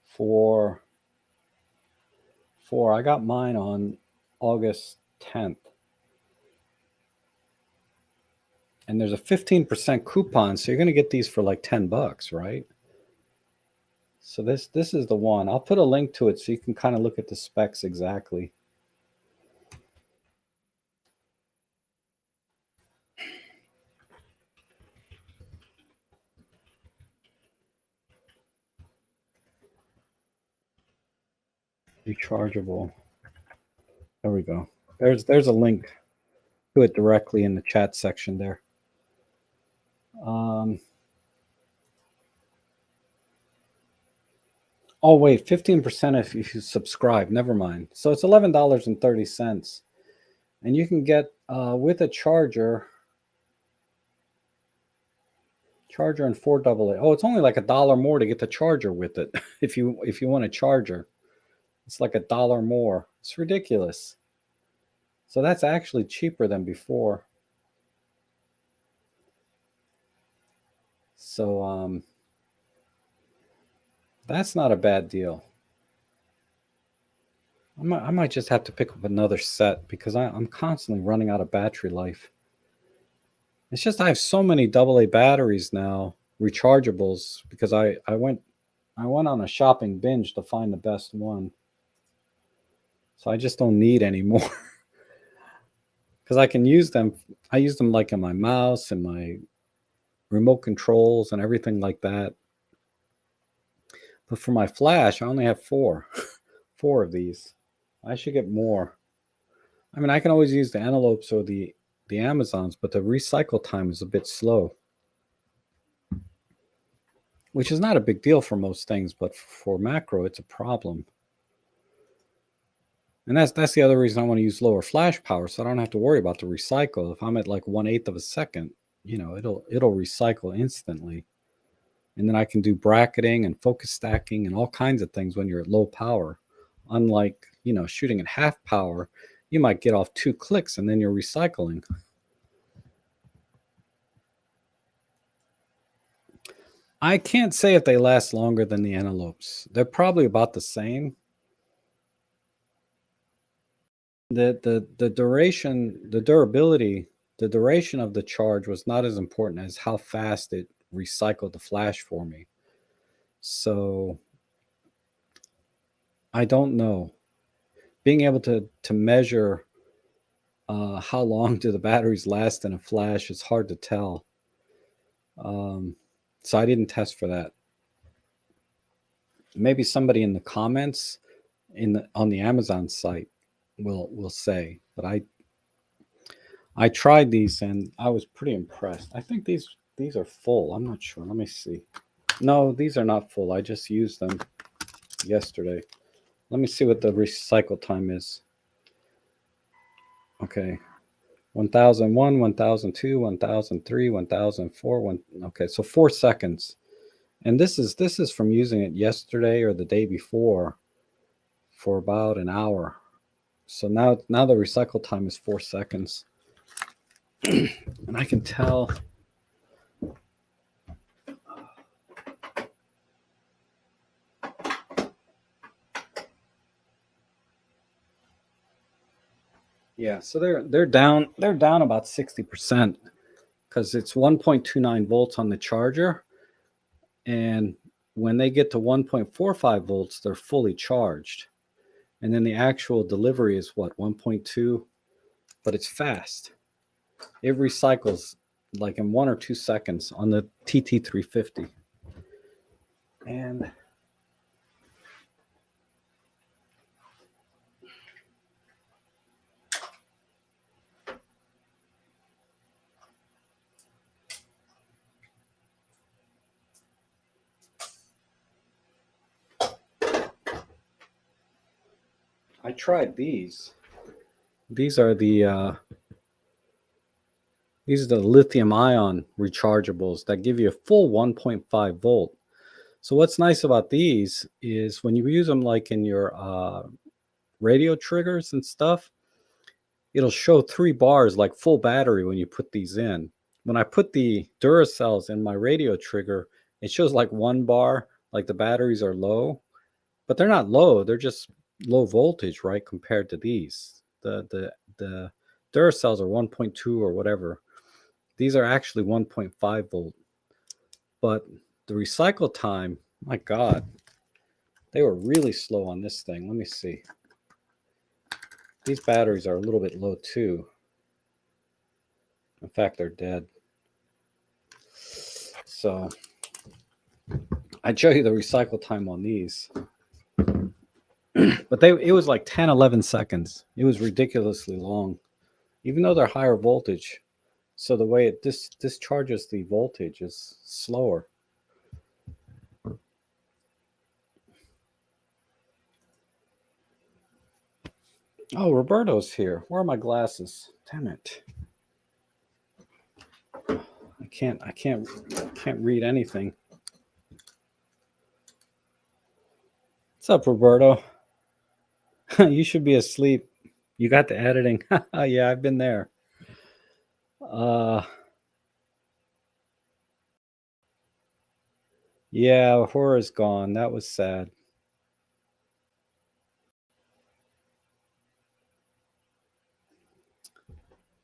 for I got mine on August 10th. And there's a 15% coupon, so you're going to get these for like $10, right? So this is the one. I'll put a link to it so you can kind of look at the specs exactly. Rechargeable. There we go. There's a link to it directly in the chat section there. Oh wait, 15% if you subscribe. Never mind. So it's $11.30, and you can get with a charger and 4AA. Oh, it's only like $1 more to get the charger with it. if you want a charger, it's like $1 more. It's ridiculous. So that's actually cheaper than before. So that's not a bad deal. I might just have to pick up another set because I'm constantly running out of battery life. It's just I have so many AA batteries now. rechargeables because I went on a shopping binge to find the best one. So I just don't need any more because I can use them. I use them like in my mouse and my remote controls and everything like that. But for my flash, I only have four, four of these. I should get more. I mean, I can always use the Antelopes or the Amazons, but the recycle time is a bit slow, which is not a big deal for most things, but for macro, it's a problem. And that's the other reason I want to use lower flash power, so I don't have to worry about the recycle. If I'm at like 1/8 of a second, it'll recycle instantly, and then I can do bracketing and focus stacking and all kinds of things when you're at low power. Unlike shooting at half power, you might get off 2 clicks and then you're recycling. I can't say if they last longer than the Antelopes. They're probably about the same. The duration, the durability, the duration of the charge was not as important as how fast it recycled the flash for me. So I don't know. Being able to measure how long do the batteries last in a flash is hard to tell. So I didn't test for that. Maybe somebody in the comments on the Amazon site will say, but I tried these and I was pretty impressed. I think these are full. I'm not sure. Let me see. No, these are not full. I just used them yesterday. Let me see what the recycle time is. Okay. 1001, 1002, 1003, 1004, okay, so 4 seconds. And this is from using it yesterday or the day before for about an hour. So now the recycle time is 4 seconds. And I can tell yeah, so they're down about 60% because it's 1.29 volts on the charger, and when they get to 1.45 volts, they're fully charged. And then the actual delivery is what, 1.2, but it's fast. It recycles like in 1 or 2 seconds on the TT350. And I tried these. These are the lithium ion rechargeables that give you a full 1.5 volt. So what's nice about these is when you use them like in your radio triggers and stuff, it'll show 3 bars like full battery when you put these in. When I put the Duracells in my radio trigger, it shows like 1 bar, like the batteries are low, but they're not low. They're just low voltage, right? Compared to these, the Duracells are 1.2 or whatever. These are actually 1.5 volt, but the recycle time, my God, they were really slow on this thing. Let me see. These batteries are a little bit low too. In fact, they're dead. So I'd show you the recycle time on these. But it was like 10, 11 seconds. It was ridiculously long, even though they're higher voltage. So the way it discharges the voltage is slower. Oh, Roberto's here. Where are my glasses? Damn it. I can't read anything. What's up, Roberto? You should be asleep. You got the editing. Yeah, I've been there. Yeah, horror's gone. That was sad.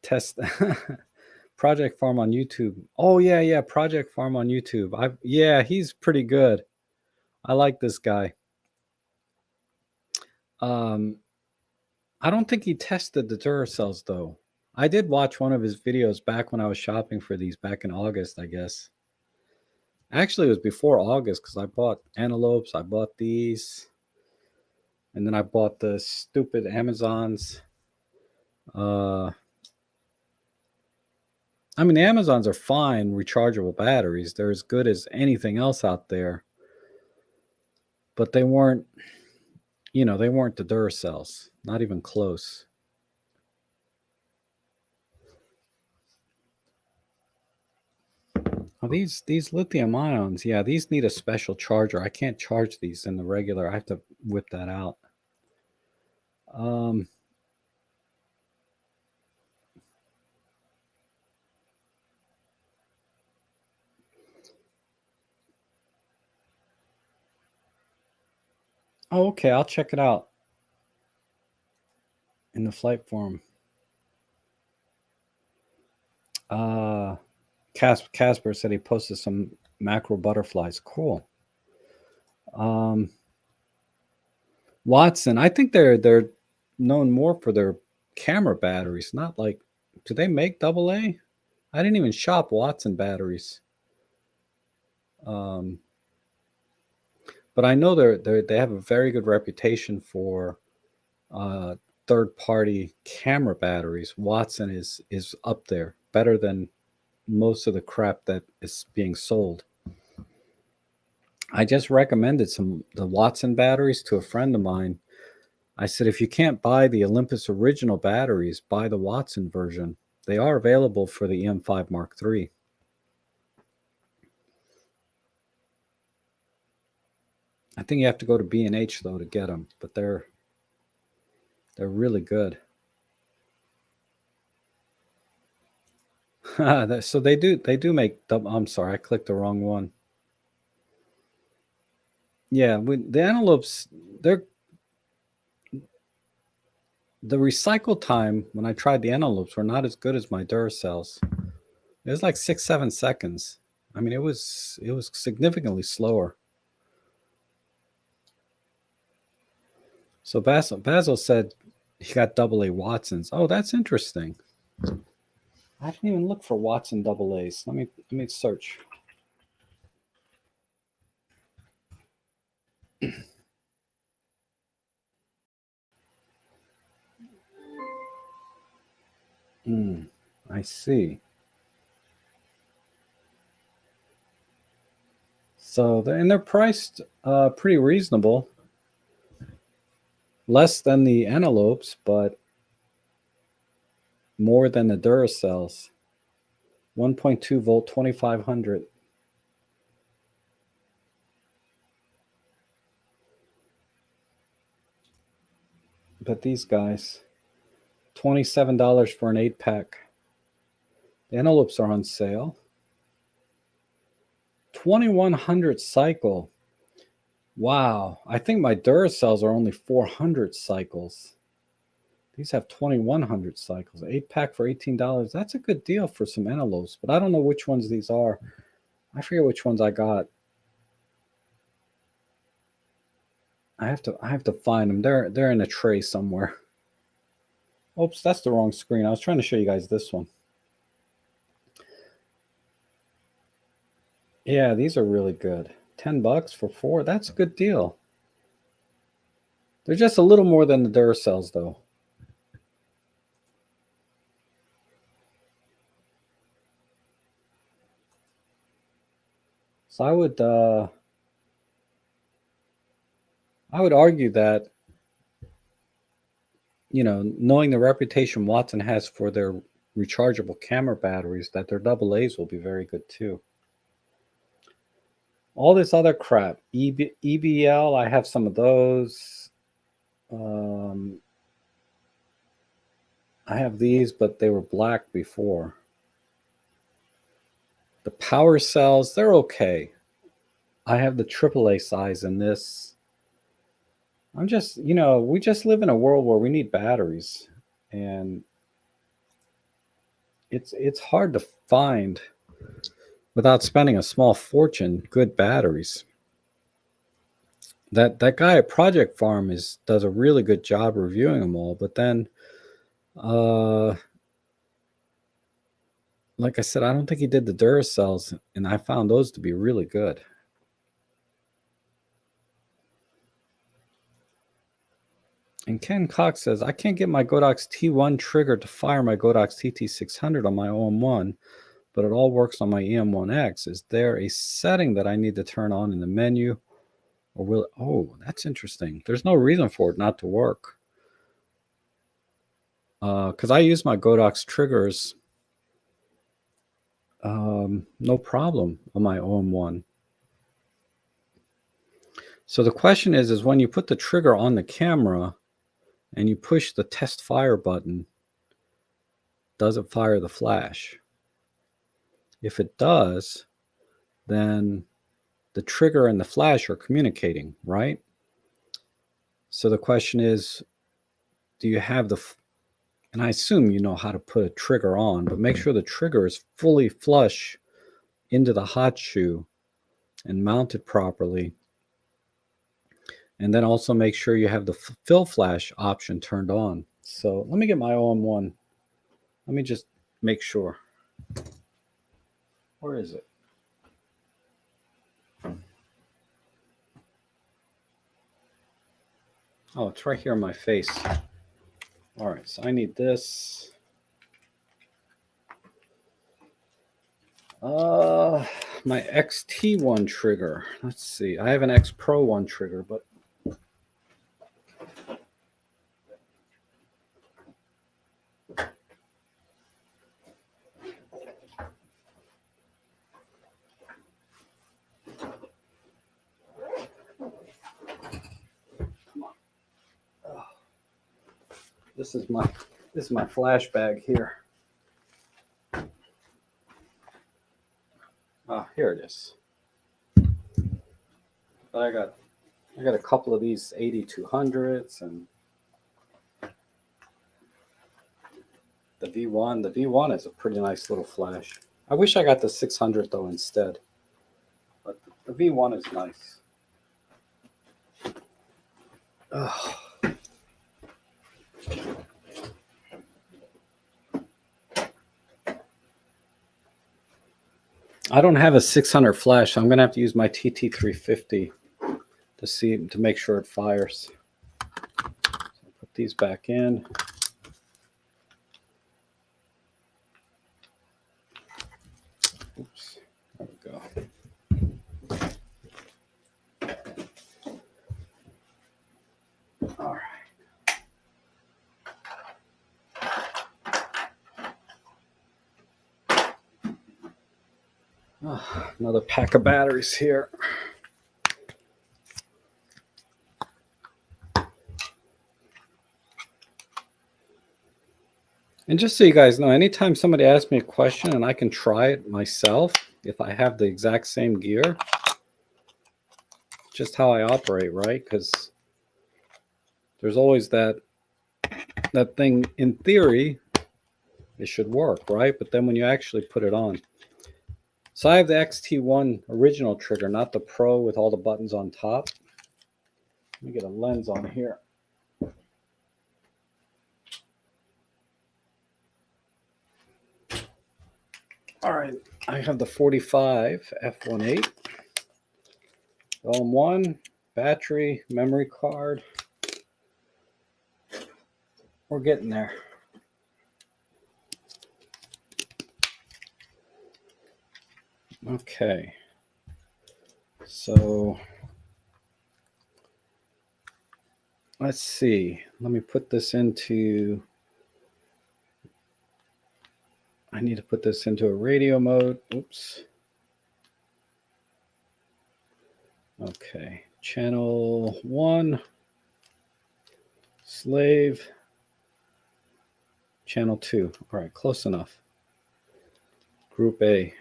Test Project Farm on YouTube. Oh yeah, Project Farm on YouTube. Yeah, he's pretty good. I like this guy. I don't think he tested the Duracells though. I did watch one of his videos back when I was shopping for these back in August, I guess. Actually, it was before August because I bought antelopes, I bought these, and then I bought the stupid Amazons. Uh, I mean, the Amazons are fine rechargeable batteries. They're as good as anything else out there, but they weren't, they weren't the Duracells, not even close. Oh, these lithium ions, yeah, these need a special charger. I can't charge these in the regular. I have to whip that out. Um, oh, okay, I'll check it out in the flight form. Uh, Casper said he posted some macro butterflies. Cool. Watson, I think they're known more for their camera batteries, not like. Do they make AA? I didn't even shop Watson batteries. But I know they have a very good reputation for uh, third party camera batteries. Watson is up there, better than most of the crap that is being sold. I just recommended the Watson batteries to a friend of mine. I said, if you can't buy the Olympus original batteries, buy the Watson version. They are available for the EM5 Mark III. I think you have to go to B&H though to get them, but they're really good. So they do make. I'm sorry, I clicked the wrong one. Yeah, the antelopes, they're the recycle time when I tried the antelopes were not as good as my Duracells. It was like 6-7 seconds. I mean, it was significantly slower. So Basil said he got AA Watsons. Oh, that's interesting. I didn't even look for Watson AA's. Let me search. I see. So they're priced pretty reasonable, less than the antelopes, but more than the Duracells. 1.2 volt, 2500. But these guys, $27 for an 8-pack. The antelopes are on sale. 2100 cycle. Wow. I think my Duracells are only 400 cycles. These have 2100 cycles. 8-pack for $18. That's a good deal for some antelopes, but I don't know which ones these are. I forget which ones I got. I have to find them. They're in a tray somewhere. Oops, that's the wrong screen. I was trying to show you guys this one. Yeah, these are really good. $10 for 4. That's a good deal. They're just a little more than the Duracells, though. So I would argue that, knowing the reputation Watson has for their rechargeable camera batteries, that their AA's will be very good too. All this other crap, EBL, I have some of those. I have these, but they were black before. The power cells, they're okay. I have the AAA size in this. I'm just, we just live in a world where we need batteries. And it's hard to find without spending a small fortune good batteries. That guy at Project Farm does a really good job reviewing them all, but then like I said, I don't think he did the Duracells, and I found those to be really good. And Ken Cox says, I can't get my Godox T1 trigger to fire my Godox TT600 on my OM1, but it all works on my EM1X. Is there a setting that I need to turn on in the menu? Or will it? Oh, that's interesting. There's no reason for it not to work. Because I use my Godox triggers no problem on my OM1. So the question is when you put the trigger on the camera and you push the test fire button, does it fire the flash? If it does, then the trigger and the flash are communicating, right? So the question is, do you have and I assume you know how to put a trigger on, but make sure the trigger is fully flush into the hot shoe and mounted properly. And then also make sure you have the fill flash option turned on. So let me get my OM1. Let me just make sure. Where is it? Oh, it's right here on my face. All right, so I need this. My XT1 trigger. Let's see. I have an X Pro 1 trigger, but this is my flash bag here. Here it is. But I got a couple of these 8200s and the V1. The V1 is a pretty nice little flash. I wish I got the 600 though instead. But the V1 is nice. Oh. I don't have a 600 flash, so I'm gonna have to use my TT350 to make sure it fires. So put these back in. Oops, there we go. All right. Oh, another pack of batteries here. And just so you guys know, anytime somebody asks me a question and I can try it myself, if I have the exact same gear, just how I operate, right? Because there's always that thing, in theory, it should work, right? But then when you actually put it on. So I have the XT1 original trigger, not the Pro with all the buttons on top. Let me get a lens on here. All right, I have the 45 F18. OM1, battery, memory card. We're getting there. Okay, so let's see. Let me put this into, I need to put this into a radio mode. Oops. Okay, channel 1, slave, channel 2. All right, close enough. Group A.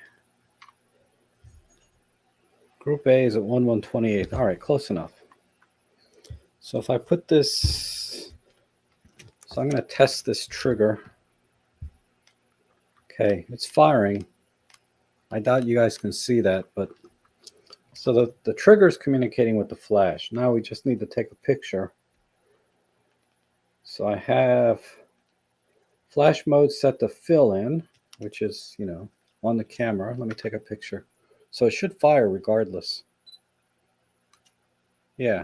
Group A is at 1/128. All right, close enough. So if I put this, so I'm going to test this trigger. Okay, it's firing. I doubt you guys can see that, but so the trigger is communicating with the flash. Now we just need to take a picture. So I have flash mode set to fill in, which is, on the camera. Let me take a picture. So it should fire regardless. Yeah,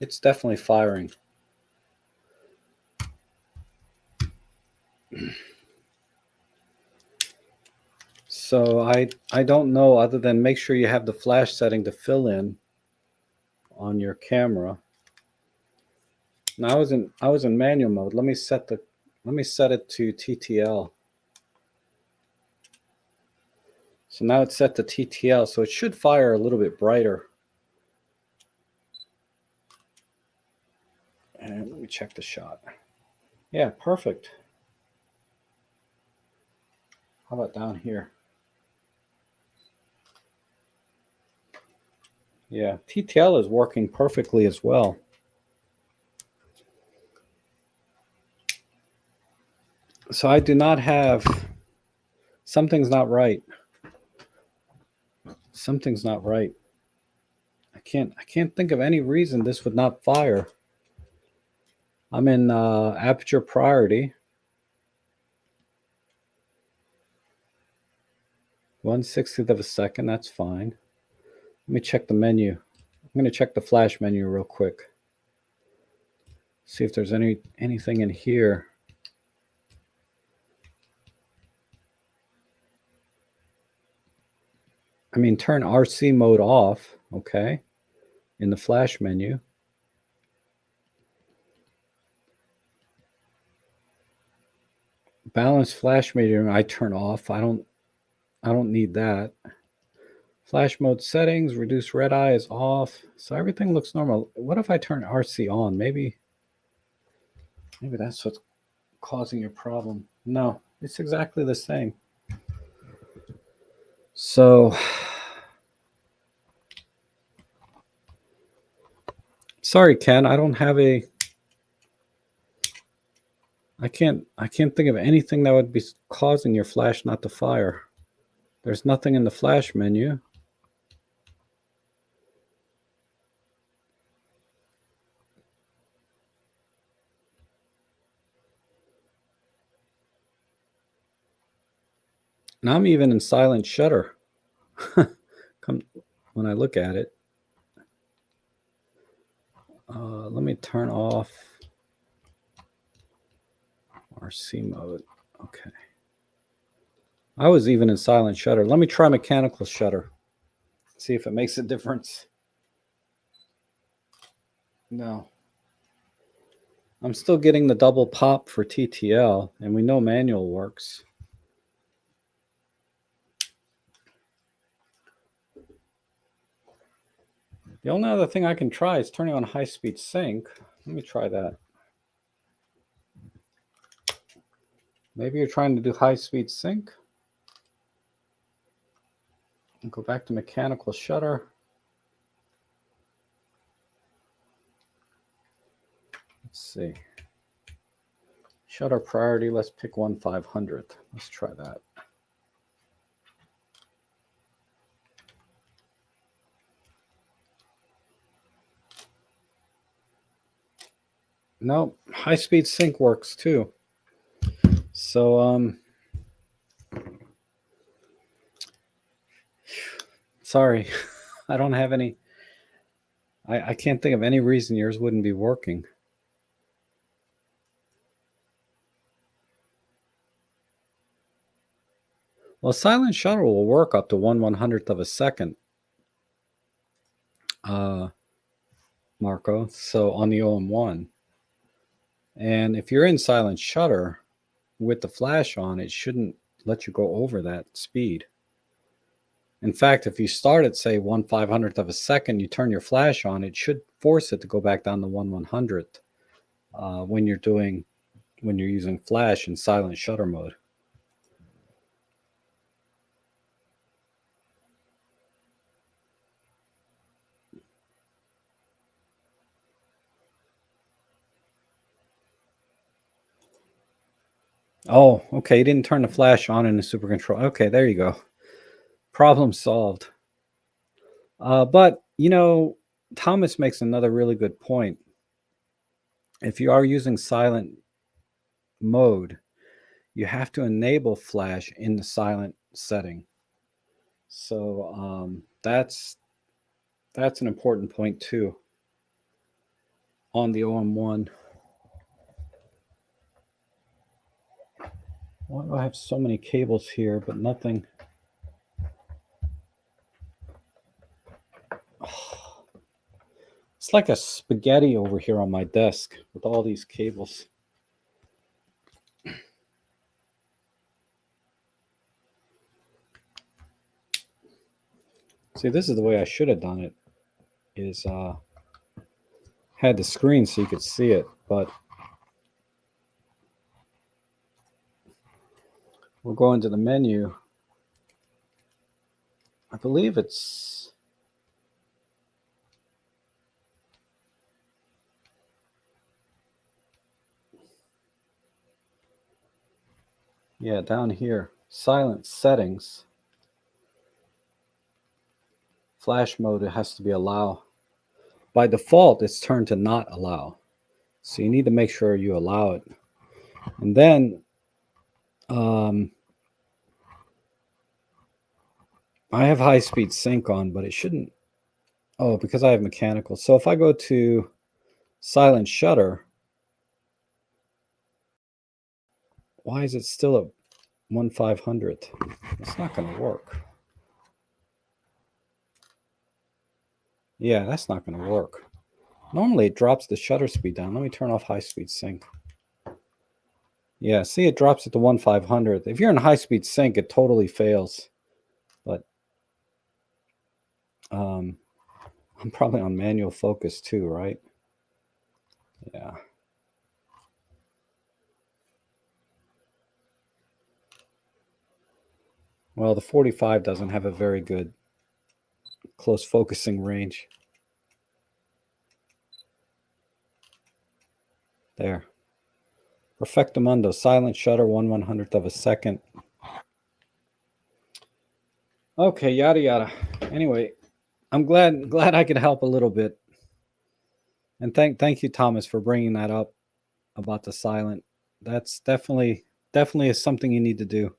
it's definitely firing. So I don't know, other than make sure you have the flash setting to fill in on your camera. Now I was in manual mode. Let me set it to TTL. So now it's set to TTL, so it should fire a little bit brighter. And let me check the shot. Yeah, perfect. How about down here? Yeah, TTL is working perfectly as well. So I do not have, something's not right. Something's not right. I can't think of any reason this would not fire. I'm in aperture priority. 1/60th of a second, that's fine. Let me check the menu. I'm going to check the flash menu real quick. See if there's anything in here. I mean, turn RC mode off, okay, in the flash menu. Balance flash metering I turn off. I don't need that. Flash mode settings, reduce red eye is off. So everything looks normal. What if I turn RC on? Maybe that's what's causing your problem. No, it's exactly the same. So sorry, Ken, I don't have a I can't think of anything that would be causing your flash not to fire. There's nothing in the flash menu. And I'm even in silent shutter. Come when I look at it. Let me turn off RC mode. Okay. I was even in silent shutter. Let me try mechanical shutter. See if it makes a difference. No. I'm still getting the double pop for TTL, and we know manual works. The only other thing I can try is turning on high-speed sync. Let me try that. Maybe you're trying to do high-speed sync. And go back to mechanical shutter. Let's see. Shutter priority, let's pick 1/500th. Let's try that. Nope, high-speed sync works too. So, sorry, I don't have any. I can't think of any reason yours wouldn't be working. Well, silent shutter will work up to 1/100th of a second, Marco. So on the OM1, and if you're in silent shutter with the flash on, it shouldn't let you go over that speed. In fact, if you start at say 1/500th of a second, you turn your flash on, it should force it to go back down to 1/100th when you're using flash in silent shutter mode. Oh, okay. You didn't turn the flash on in the super control. Okay, there you go. Problem solved. But, Thomas makes another really good point. If you are using silent mode, you have to enable flash in the silent setting. So that's an important point too on the OM1. Why do I have so many cables here, but nothing? It's like a spaghetti over here on my desk with all these cables. See, this is the way I should have done it, is had the screen so you could see it, but we'll go into the menu. I believe it's, yeah, down here, silent settings. Flash mode, it has to be allow. By default, it's turned to not allow. So you need to make sure you allow it. And then I have high-speed sync on, but it shouldn't. Oh, because I have mechanical. So if I go to silent shutter, why is it still at 1/500th? It's not going to work. Yeah, that's not going to work. Normally it drops the shutter speed down. Let me turn off high-speed sync. Yeah, see, it drops it to 1/500th. If you're in high-speed sync, it totally fails. But I'm probably on manual focus too, right? Yeah. Well, the 45 doesn't have a very good close focusing range. There. Perfectamundo, silent shutter, 1/100th of a second. Okay, yada yada. Anyway, I'm glad I could help a little bit. And thank you, Thomas, for bringing that up about the silent. That's definitely is something you need to do.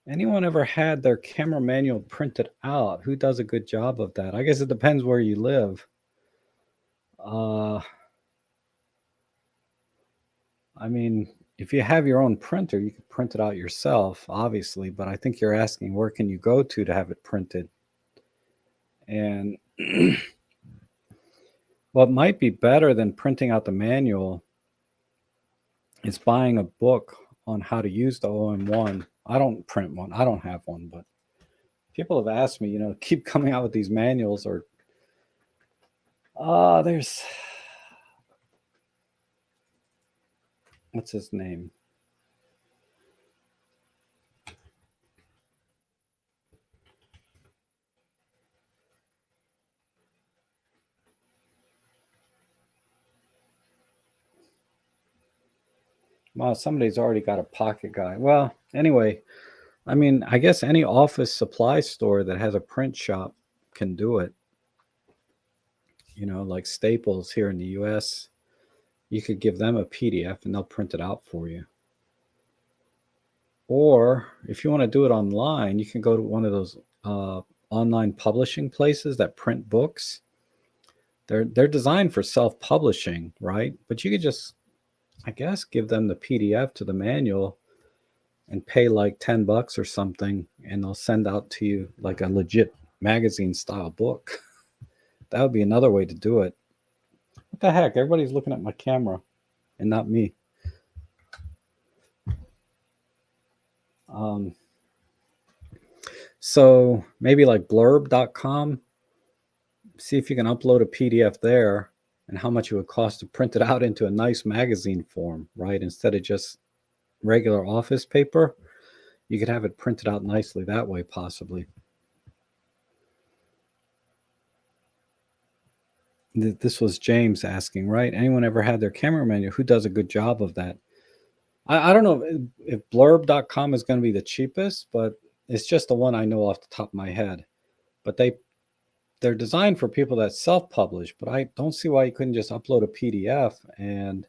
Anyone ever had their camera manual printed out? Who does a good job of that? I guess it depends where you live. I mean, if you have your own printer, you can print it out yourself, obviously, but I think you're asking where can you go to have it printed? And what might be better than printing out the manual is buying a book on how to use the OM1. I don't print one. I don't have one, but people have asked me, keep coming out with these manuals or there's what's his name? Wow, somebody's already got a pocket guy. Well, anyway, I mean, I guess any office supply store that has a print shop can do it. Like Staples here in the US, you could give them a PDF and they'll print it out for you. Or if you want to do it online, you can go to one of those online publishing places that print books. They're designed for self-publishing, right? But you could just, I guess, give them the PDF to the manual and pay like $10 or something, and they'll send out to you like a legit magazine style book. That would be another way to do it. What the heck? Everybody's looking at my camera and not me. So maybe like blurb.com. See if you can upload a PDF there and how much it would cost to print it out into a nice magazine form, right? Instead of just regular office paper. you could have it printed out nicely that way, possibly. This was James asking, right? Anyone ever had their camera manual? Who does a good job of that? I don't know if blurb.com is going to be the cheapest, but it's just the one I know off the top of my head. But they're designed for people that self-publish, but I don't see why you couldn't just upload a PDF and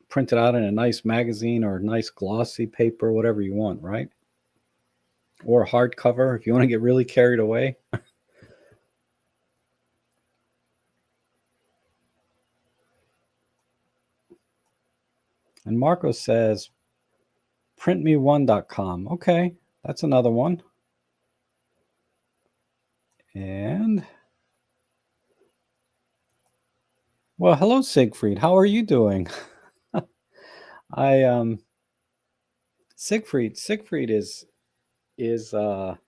print it out in a nice magazine or a nice glossy paper, whatever you want, right? Or hardcover if you want to get really carried away. And Marco says, printme1.com. Okay, that's another one. And, well, hello, Siegfried. How are you doing? Siegfried is one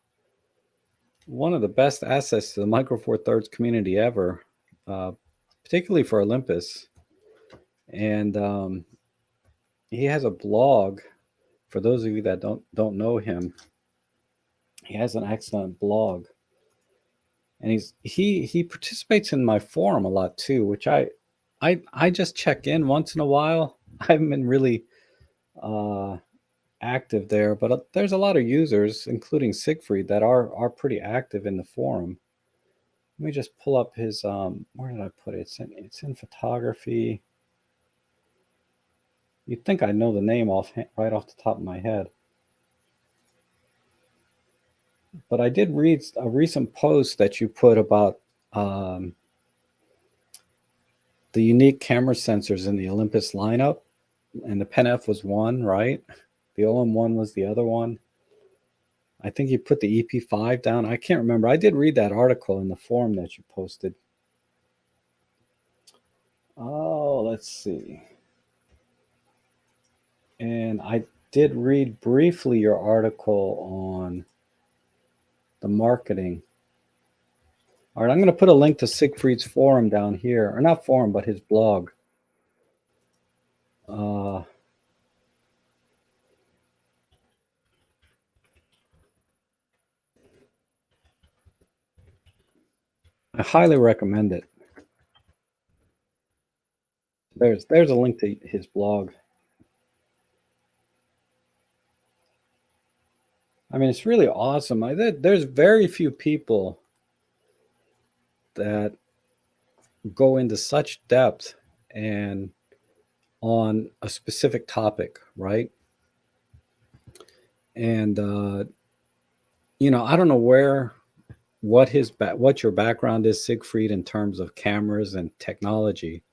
of the best assets to the Micro Four Thirds community ever, particularly for Olympus. And he has a blog. For those of you that don't know him, he has an excellent blog, and he participates in my forum a lot too, which I just check in once in a while. I haven't been really active there, but there's a lot of users, including Siegfried, that are pretty active in the forum. Let me just pull up his where did I put it? It's in photography. You'd think I know the name right off the top of my head. But I did read a recent post that you put about the unique camera sensors in the Olympus lineup, and the Pen F was one, right? The OM1 was the other one. I think you put the EP5 down. I can't remember. I did read that article in the forum that you posted. Oh, let's see. And I did read briefly your article on the marketing. All right, I'm going to put a link to Siegfried's forum down here, or not forum, but his blog. I highly recommend it. There's a link to his blog. I mean, it's really awesome. There's very few people that go into such depth and on a specific topic, right? And I don't know what your background is, Siegfried, in terms of cameras and technology,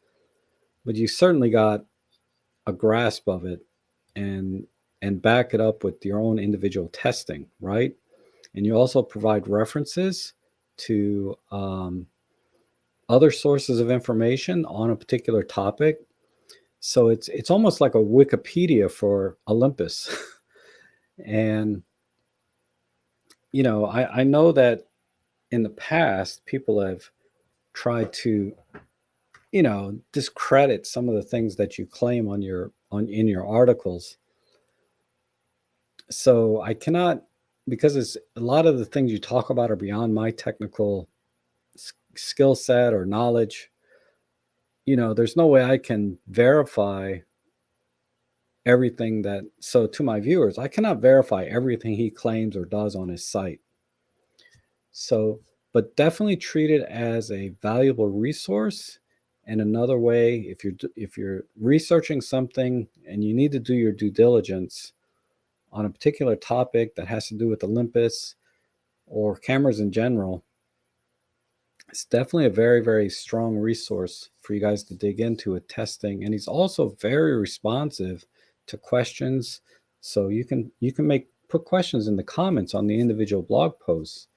but you certainly got a grasp of it and back it up with your own individual testing, right? And you also provide references to other sources of information on a particular topic. So it's almost like a Wikipedia for Olympus. And I know that in the past people have tried to discredit some of the things that you claim in your articles. So I cannot, because it's a lot of the things you talk about are beyond my technical skill set or knowledge. There's no way I can verify everything so to my viewers, I cannot verify everything he claims or does on his site. So, but definitely treat it as a valuable resource. And another way, if you're researching something and you need to do your due diligence on a particular topic that has to do with Olympus or cameras in general, it's definitely a very, very strong resource for you guys to dig into with testing. And he's also very responsive to questions. So you can put questions in the comments on the individual blog posts,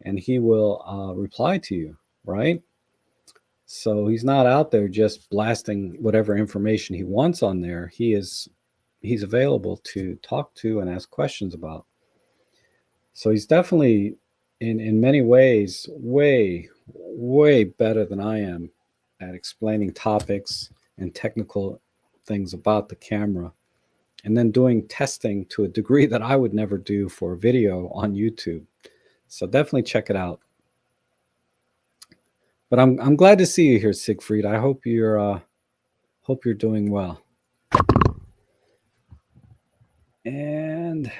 and he will reply to you, right? So he's not out there just blasting whatever information he wants on there. He's available to talk to and ask questions about. So he's definitely in many ways way better than I am at explaining topics and technical things about the camera and then doing testing to a degree that I would never do for a video on YouTube. So definitely check it out. But I'm glad to see you here, Siegfried. I hope you're doing well. And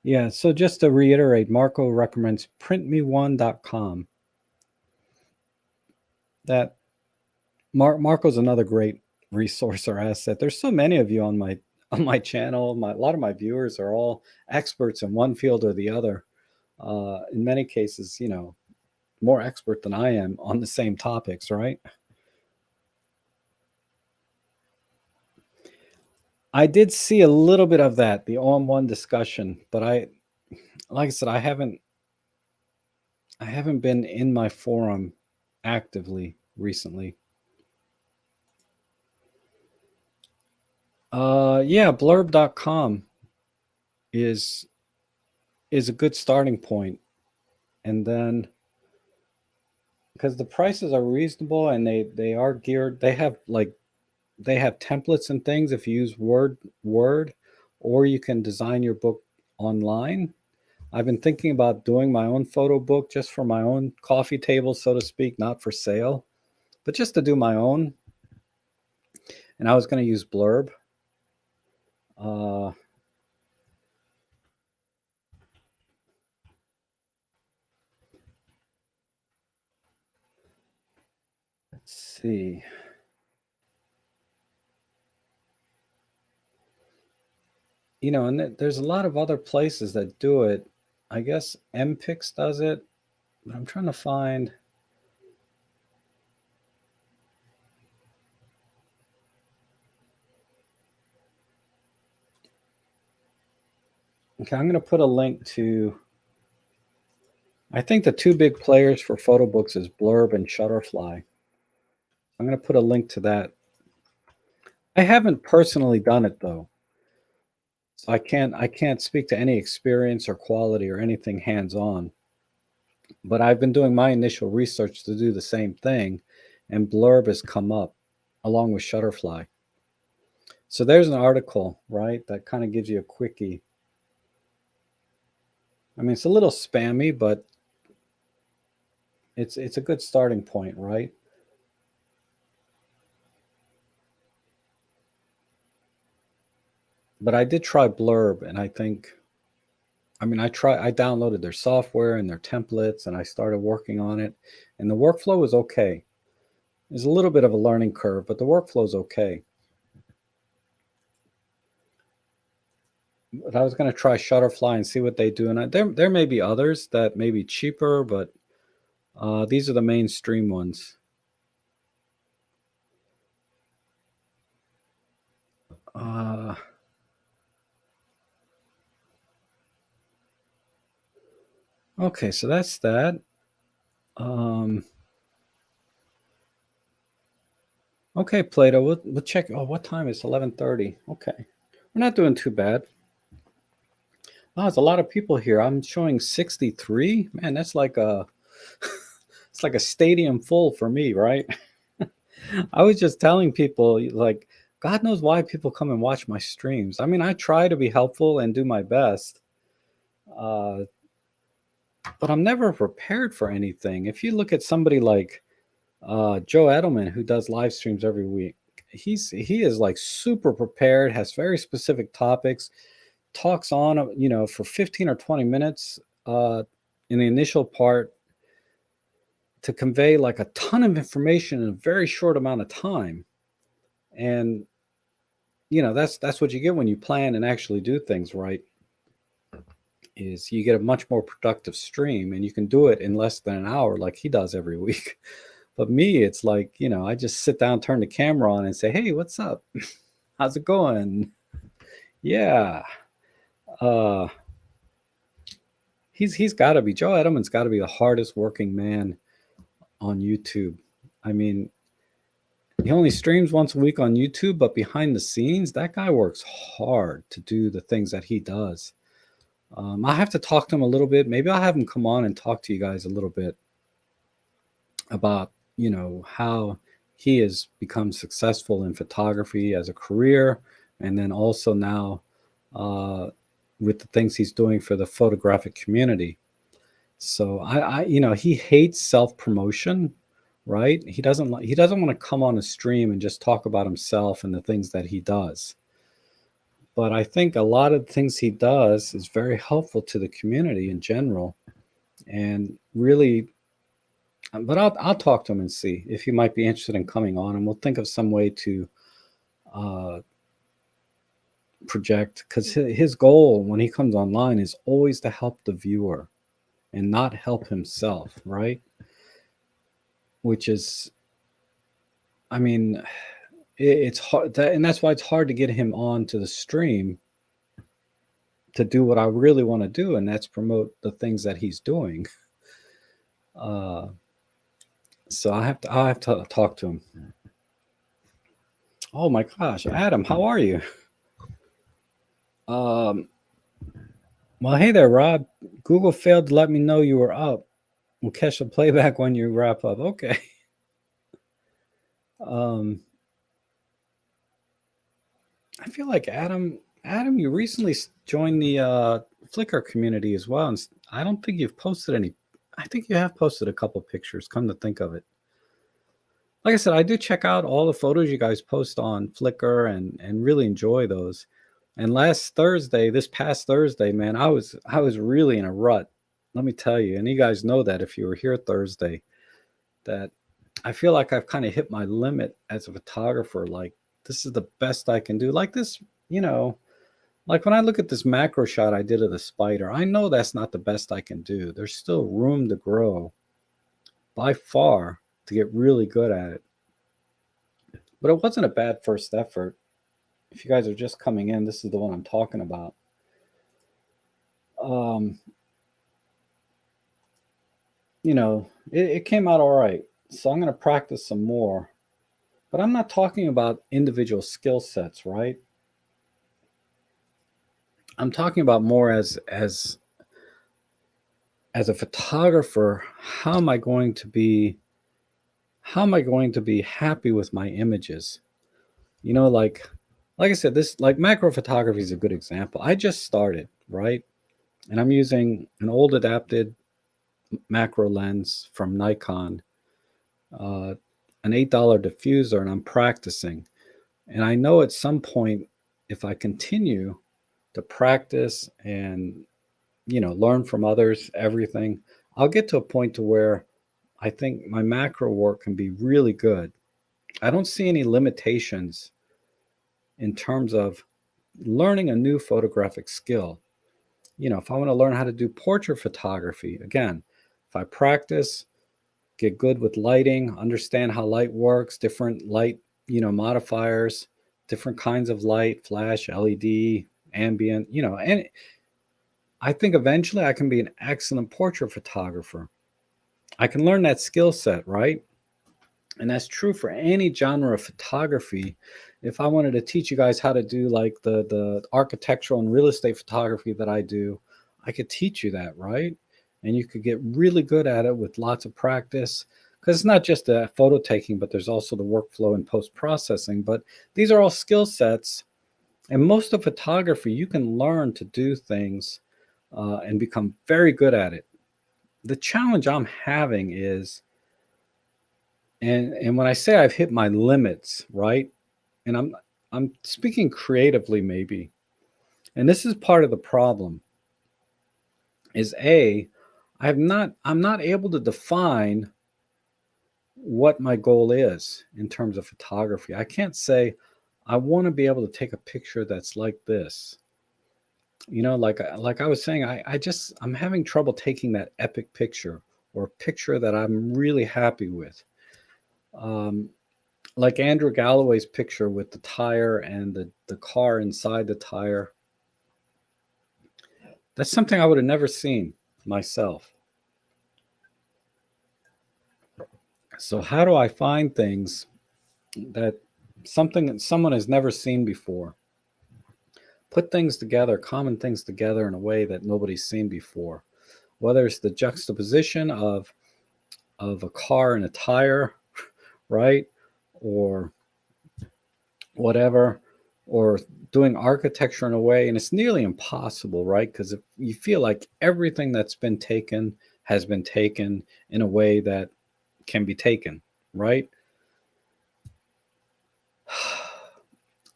yeah, so just to reiterate, Marco recommends printme1.com. That Marco's another great resource or asset. There's so many of you on my channel. A lot of my viewers are all experts in one field or the other. In many cases, more expert than I am on the same topics, right? I did see a little bit of that, the all-in-one discussion, but like I said, I haven't been in my forum actively recently. Yeah, blurb.com is a good starting point. And then because the prices are reasonable and they are geared, they have templates and things if you use Word, or you can design your book online. I've been thinking about doing my own photo book just for my own coffee table, so to speak, not for sale, but just to do my own. And I was going to use Blurb. Let's see. And there's a lot of other places that do it. I guess MPix does it, but I'm trying to find. Okay, I'm going to put a link to. I think the two big players for photo books is Blurb and Shutterfly. I'm going to put a link to that. I haven't personally done it though, so I can't speak to any experience or quality or anything hands-on. But I've been doing my initial research to do the same thing, and Blurb has come up along with Shutterfly. So there's an article, right, that kind of gives you a quickie. I mean, it's a little spammy, but it's a good starting point, right? But I did try Blurb, and I downloaded their software and their templates, and I started working on it, and the workflow was okay. There's a little bit of a learning curve, but the workflow is okay. But I was going to try Shutterfly and see what they do, and there may be others that may be cheaper, but these are the mainstream ones. Okay, so that's that. Okay, Plato, we'll check. Oh, what time is 11:30? Okay, we're not doing too bad. Oh, there's a lot of people here. I'm showing 63. Man, that's like it's like a stadium full for me, right? I was just telling people, like, God knows why people come and watch my streams. I mean, I try to be helpful and do my best, but I'm never prepared for anything. If you look at somebody like Joe Edelman, who does live streams every week, he is like super prepared, has very specific topics, talks on for 15 or 20 minutes in the initial part to convey like a ton of information in a very short amount of time. And that's what you get when you plan and actually do things right, is you get a much more productive stream, and you can do it in less than an hour like he does every week. But me, it's like, I just sit down, turn the camera on and say, hey, what's up? How's it going? Yeah. He's got to be, Joe Edelman's got to be the hardest working man on YouTube. I mean, he only streams once a week on YouTube, but behind the scenes, that guy works hard to do the things that he does. I have to talk to him a little bit. Maybe I'll have him come on and talk to you guys a little bit about, how he has become successful in photography as a career, and then also now with the things he's doing for the photographic community. So he hates self-promotion, right? He doesn't want to come on a stream and just talk about himself and the things that he does. But I think a lot of the things he does is very helpful to the community in general, and really. But I'll talk to him and see if he might be interested in coming on, and we'll think of some way to uh, project, because his goal when he comes online is always to help the viewer and not help himself, right? Which is, I mean, it's hard, and that's why it's hard to get him on to the stream to do what I really want to do, and that's promote the things that he's doing. So I have to talk to him. Oh my gosh, Adam, how are you? Well, hey there, Rob. Google failed to let me know you were up. We'll catch the playback when you wrap up. Okay. I feel like Adam, you recently joined the Flickr community as well, and I don't think you've posted any. I think you have posted a couple pictures. Come to think of it, like I said, I do check out all the photos you guys post on Flickr and really enjoy those. And this past Thursday, man, I was really in a rut. Let me tell you, and you guys know that if you were here Thursday, that I feel like I've kind of hit my limit as a photographer. Like, this is the best I can do. Like this, like when I look at this macro shot I did of the spider, I know that's not the best I can do. There's still room to grow by far to get really good at it. But it wasn't a bad first effort. If you guys are just coming in, this is the one I'm talking about. It came out all right. So I'm going to practice some more. But I'm not talking about individual skill sets, right? I'm talking about more as a photographer, how am I going to be happy with my images? Like I said, this, like, macro photography is a good example. I just started, right? And I'm using an old adapted macro lens from Nikon, an $8 diffuser, and I'm practicing. And I know at some point, if I continue to practice and learn from others, everything, I'll get to a point to where I think my macro work can be really good. I don't see any limitations in terms of learning a new photographic skill. If I want to learn how to do portrait photography, again, if I practice, get good with lighting, understand how light works, different light, modifiers, different kinds of light, flash, LED, ambient, and I think eventually I can be an excellent portrait photographer. I can learn that skill set, right? And that's true for any genre of photography. If I wanted to teach you guys how to do like the architectural and real estate photography that I do, I could teach you that, right? And you could get really good at it with lots of practice, because it's not just the photo taking, but there's also the workflow and post-processing. But these are all skill sets. And most of photography, you can learn to do things and become very good at it. The challenge I'm having is, and when I say I've hit my limits, right? And I'm speaking creatively maybe. And this is part of the problem. Is I'm not able to define what my goal is in terms of photography. I can't say I want to be able to take a picture that's like this. Like I was saying, I'm having trouble taking that epic picture, or a picture that I'm really happy with. Like Andrew Galloway's picture with the tire and the car inside the tire. That's something I would have never seen myself. So how do I find things that someone has never seen before? Put things together, common things together in a way that nobody's seen before. Whether it's the juxtaposition of a car and a tire, right? Or whatever. or doing architecture in a way, and it's nearly impossible, right? Because if you feel like everything that's been taken has been taken in a way that can be taken, right?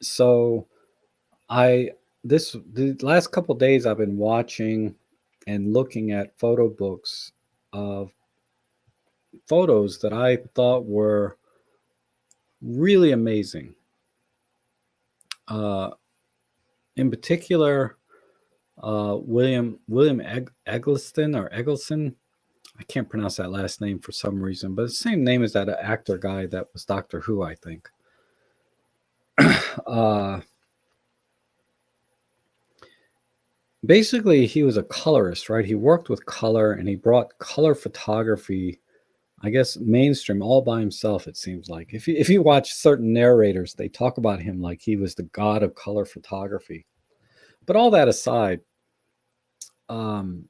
So I the last couple of days I've been watching and looking at photo books of photos that I thought were really amazing. Uh, in particular, William Eggleston or Eggleston. I can't pronounce that last name for some reason, but the same name as that actor guy that was Doctor Who, I think. uh, Basically, he was a colorist, right? He worked with color and he brought color photography, I guess, mainstream all by himself. It seems like if you watch certain narrators, they talk about him like he was the god of color photography. But all that aside, um,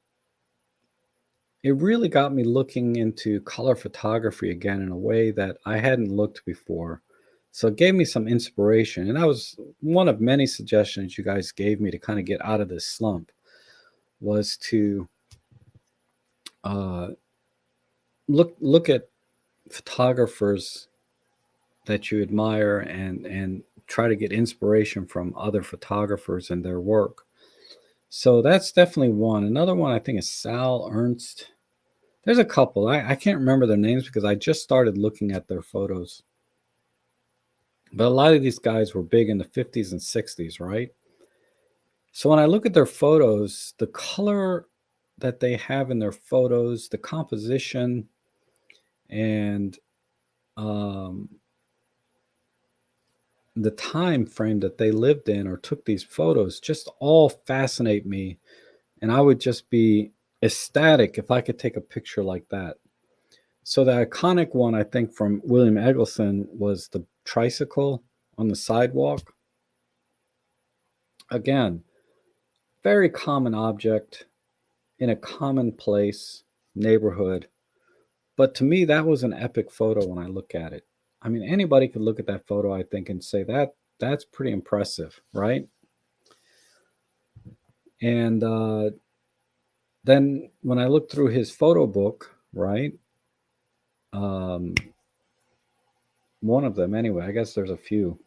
it really got me looking into color photography again in a way that I hadn't looked before. So it gave me some inspiration. And that was one of many suggestions you guys gave me to kind of get out of this slump, was to uh, look at photographers that you admire and try to get inspiration from other photographers and their work. So that's definitely one. Another one I think is Sal Ernst. There's a couple. I can't remember their names because I just started looking at their photos. But a lot of these guys were big in the 50s and 60s, right? So when I look at their photos, the color that they have in their photos, the composition, and um, the time frame that they lived in or took these photos just all fascinate me. And I would just be ecstatic if I could take a picture like that. So the iconic one, I think, from William Eggleston was the tricycle on the sidewalk. Again, very common object in a commonplace neighborhood. But to me, that was an epic photo when I look at it. I mean, anybody could look at that photo, I think, and say that's pretty impressive, right? And then when I look through his photo book, right? Um, one of them, anyway, I guess there's a few.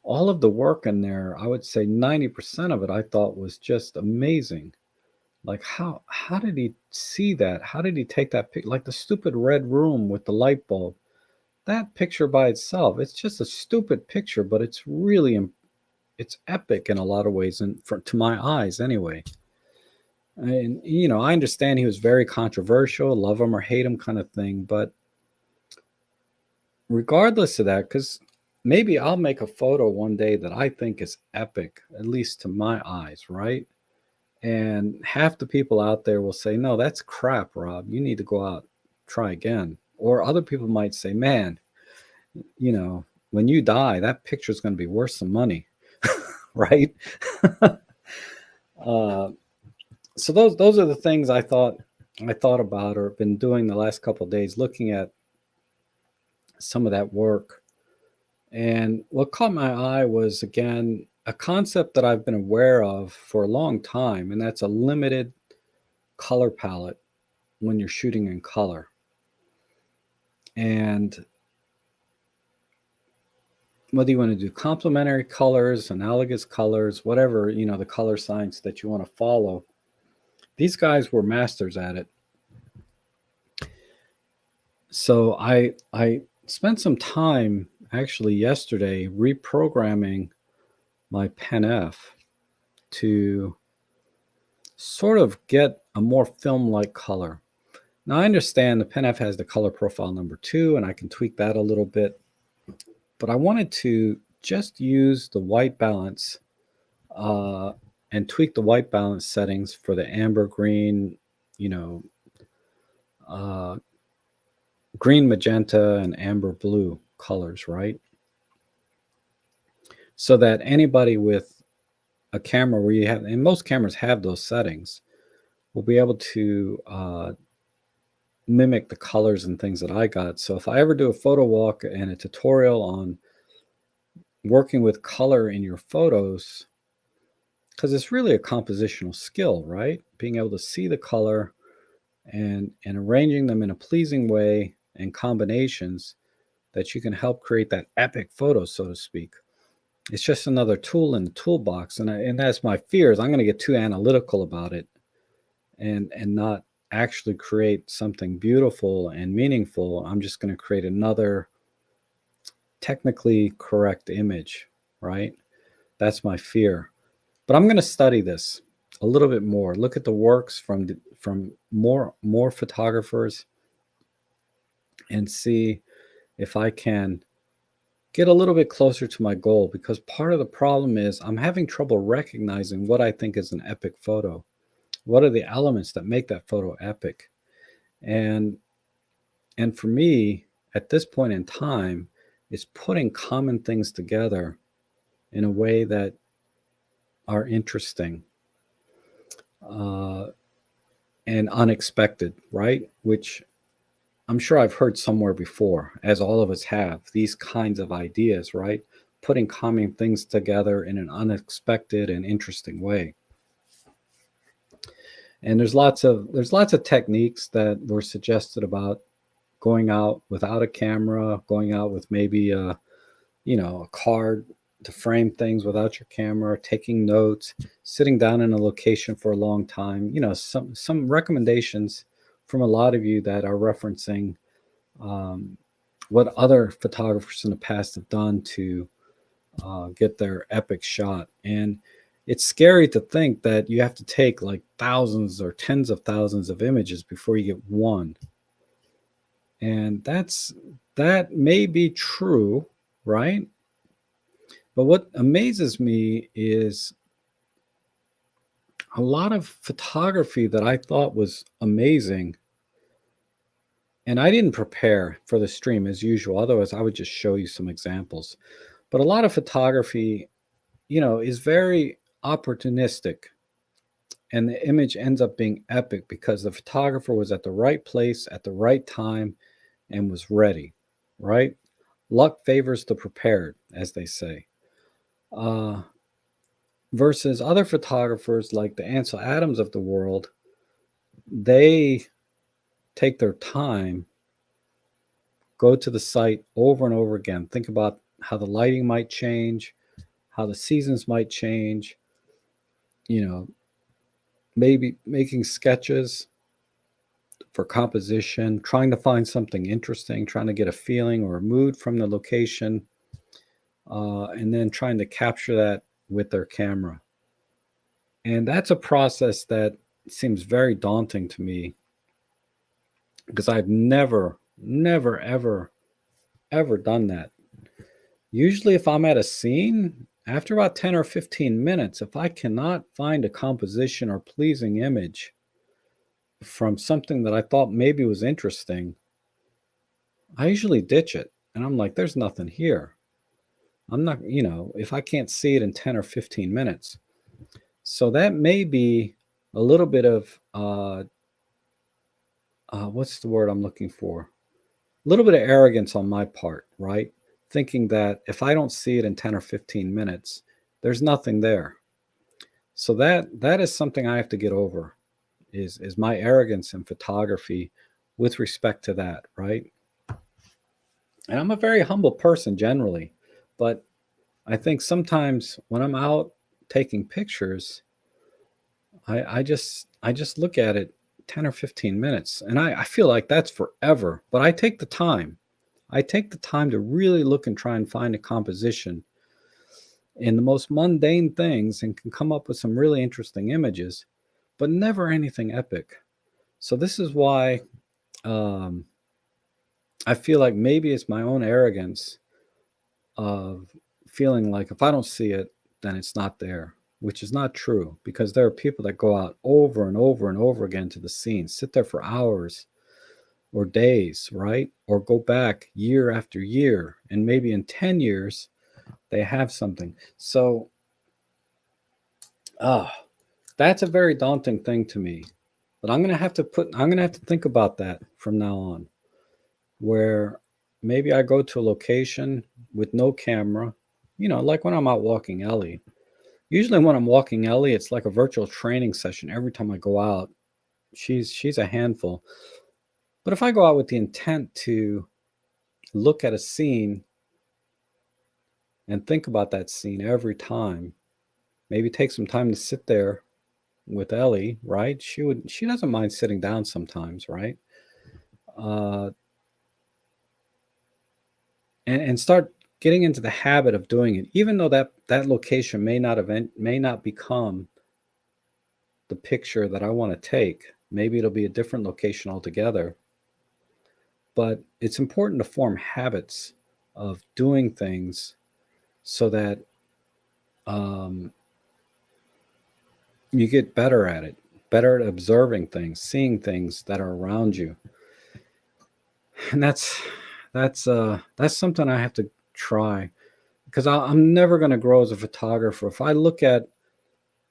All of the work in there, I would say 90% of it I thought was just amazing. Like how did he see that? How did he take that pic? Like the stupid red room with the light bulb. That picture by itself, it's just a stupid picture, but it's really it's epic in a lot of ways, and to my eyes anyway. And I understand he was very controversial, love him or hate him kind of thing, but regardless of that, because maybe I'll make a photo one day that I think is epic, at least to my eyes, right? And half the people out there will say, no, that's crap, Rob. You need to go out, try again. Or other people might say, man, when you die, that picture is going to be worth some money, right? uh, so those are the things I thought about or been doing the last couple of days, looking at some of that work. And what caught my eye was, again, a concept that I've been aware of for a long time, and that's a limited color palette when you're shooting in color. And whether you want to do complementary colors, analogous colors, whatever, the color science that you want to follow, these guys were masters at it. So I spent some time actually yesterday reprogramming my Pen F to sort of get a more film-like color. Now I understand the Pen F has the color profile number 2, and I can tweak that a little bit, but I wanted to just use the white balance and tweak the white balance settings for the amber, green, you know, uh, green, magenta, and amber blue colors, right? So that anybody with a camera where you have, and most cameras have those settings, will be able to mimic the colors and things that I got. So if I ever do a photo walk and a tutorial on working with color in your photos, because it's really a compositional skill, right? Being able to see the color and arranging them in a pleasing way and combinations that you can help create that epic photo, so to speak. It's just another tool in the toolbox, and that's my fear is I'm going to get too analytical about it and not actually create something beautiful and meaningful. I'm just going to create another technically correct image, right? That's my fear. But I'm going to study this a little bit more. Look at the works from more photographers and see if I can get a little bit closer to my goal, because part of the problem is I'm having trouble recognizing what I think is an epic photo. What are the elements that make that photo epic? And for me, at this point in time, is putting common things together in a way that are interesting and unexpected, right? Which I'm sure I've heard somewhere before, as all of us have, these kinds of ideas, right? Putting common things together in an unexpected and interesting way. And there's lots of techniques that were suggested about going out without a camera, going out with maybe a card to frame things without your camera, taking notes, sitting down in a location for a long time. Some recommendations from a lot of you that are referencing what other photographers in the past have done to get their epic shot. And it's scary to think that you have to take like thousands or tens of thousands of images before you get one. And that may be true, right? But what amazes me is a lot of photography that I thought was amazing. And I didn't prepare for the stream as usual. Otherwise, I would just show you some examples. But a lot of photography, is very opportunistic. And the image ends up being epic because the photographer was at the right place at the right time and was ready, right? Luck favors the prepared, as they say. Versus other photographers like the Ansel Adams of the world, they take their time, go to the site over and over again, think about how the lighting might change, how the seasons might change, maybe making sketches for composition, trying to find something interesting, trying to get a feeling or a mood from the location, and then trying to capture that with their camera. And that's a process that seems very daunting to me because I've never, ever done that. Usually, if I'm at a scene, after about 10 or 15 minutes, if I cannot find a composition or pleasing image from something that I thought maybe was interesting, I usually ditch it. And I'm like, there's nothing here. I'm not, if I can't see it in 10 or 15 minutes. So that may be a little bit of, what's the word I'm looking for? A little bit of arrogance on my part, right? Thinking that if I don't see it in 10 or 15 minutes, there's nothing there. So that is something I have to get over is my arrogance in photography with respect to that, right? And I'm a very humble person generally, but I think sometimes when I'm out taking pictures, I just look at it 10 or 15 minutes and I feel like that's forever, but I take the time. I take the time to really look and try and find a composition in the most mundane things and can come up with some really interesting images, but never anything epic. So this is why I feel like maybe it's my own arrogance of feeling like if I don't see it, then it's not there, which is not true because there are people that go out over and over and over again to the scene, sit there for hours or days, right? Or go back year after year, and maybe in 10 years, they have something. So, that's a very daunting thing to me. But I'm gonna have to think about that from now on, where maybe I go to a location with no camera, like when I'm out walking Ellie. Usually when I'm walking Ellie, it's like a virtual training session every time I go out. She's a handful. But if I go out with the intent to look at a scene and think about that scene every time, maybe take some time to sit there with Ellie, right? She doesn't mind sitting down sometimes, right? Uh, and start getting into the habit of doing it, even though that location may not become the picture that I want to take. Maybe it'll be a different location altogether. But it's important to form habits of doing things so that um, you get better at it, better at observing things, seeing things that are around you. And that's something I have to try, because I'm never going to grow as a photographer. If I look at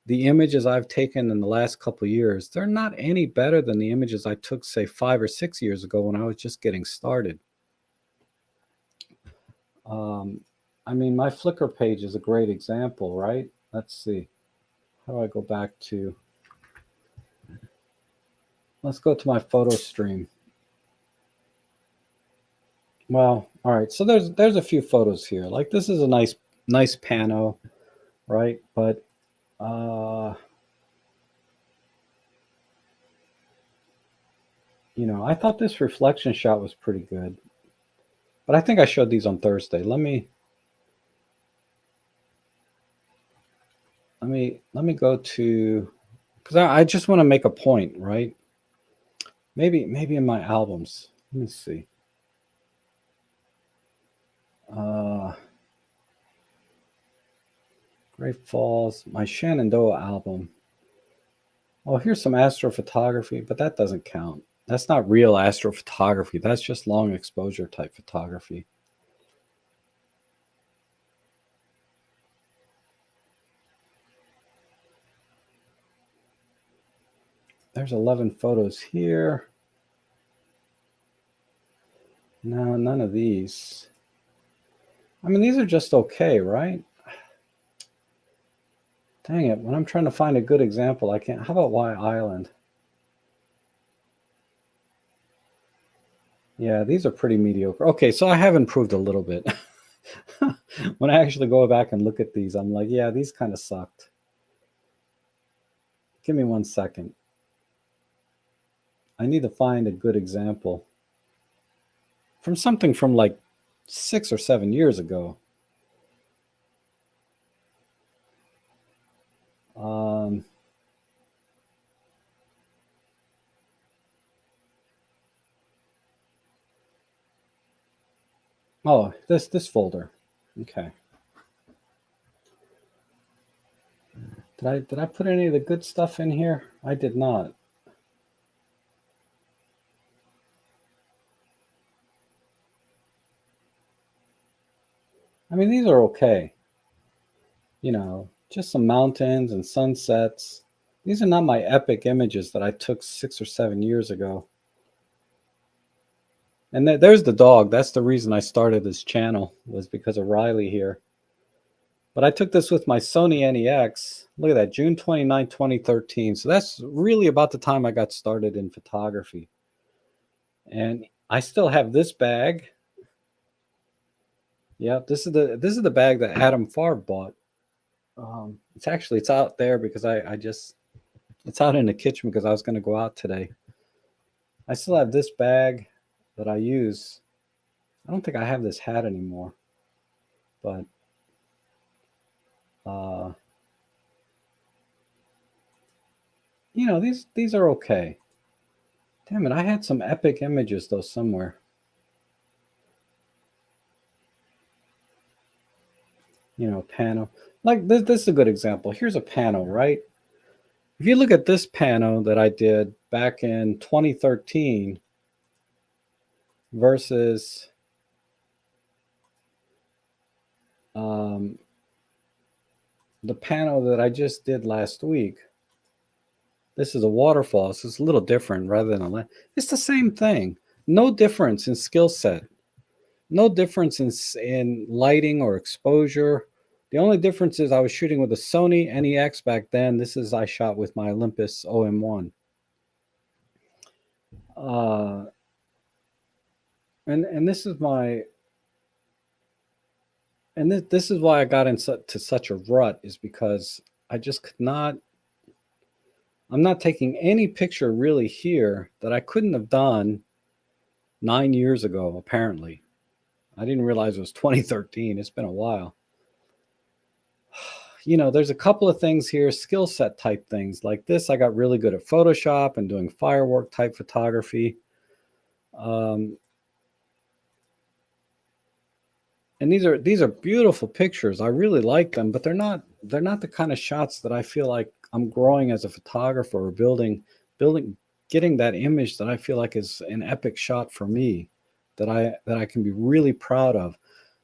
the images I've taken in the last couple of years, they're not any better than the images I took, say, 5 or 6 years ago when I was just getting started. I mean, my Flickr page is a great example, right? Let's see. How do I go back to? Let's go to my photo stream. Well, all right. So there's a few photos here. Like this is a nice pano, right? But I thought this reflection shot was pretty good. But I think I showed these on Thursday. Let me go to, because I just want to make a point, right? Maybe in my albums. Let me see. Great Falls, my Shenandoah album. Oh, here's some astrophotography, but that doesn't count. That's not real astrophotography. That's just long exposure type photography. There's 11 photos here. No, none of these. I mean, these are just okay, right? Dang it. When I'm trying to find a good example, I can't. How about Y Island? Yeah, these are pretty mediocre. Okay, so I have improved a little bit. When I actually go back and look at these, I'm like, yeah, these kind of sucked. Give me 1 second. I need to find a good example from something from like 6 or 7 years ago. Oh, this folder. Okay. Did I put any of the good stuff in here? I did not. I mean, these are okay. Just some mountains and sunsets. These are not my epic images that I took 6 or 7 years ago. And there's the dog. That's the reason I started this channel, was because of Riley here. But I took this with my Sony NEX. Look at that, June 29, 2013. So that's really about the time I got started in photography. And I still have this bag. Yeah, this is the bag that Adam Favre bought. It's out there because it's out in the kitchen because I was going to go out today. I still have this bag that I use. I don't think I have this hat anymore, but these are okay. Damn it, I had some epic images though somewhere. Pano. Like this is a good example. Here's a pano, right? If you look at this pano that I did back in 2013 versus the pano that I just did last week. This is a waterfall, so it's a little different rather than a land. It's the same thing. No difference in skill set. No difference in lighting or exposure The only difference is I was shooting with a Sony NEX back then. This is I shot with my Olympus OM1. And this is my this is why I got into such a rut, is because I just could not. I'm not taking any picture really here that I couldn't have done 9 years ago. Apparently, I didn't realize it was 2013. It's been a while. You know, there's a couple of things here, skill set type things like this. I got really good at Photoshop and doing firework type photography. And these are beautiful pictures. I really like them, but they're not the kind of shots that I feel like I'm growing as a photographer or building getting that image that I feel like is an epic shot for me, that I can be really proud of.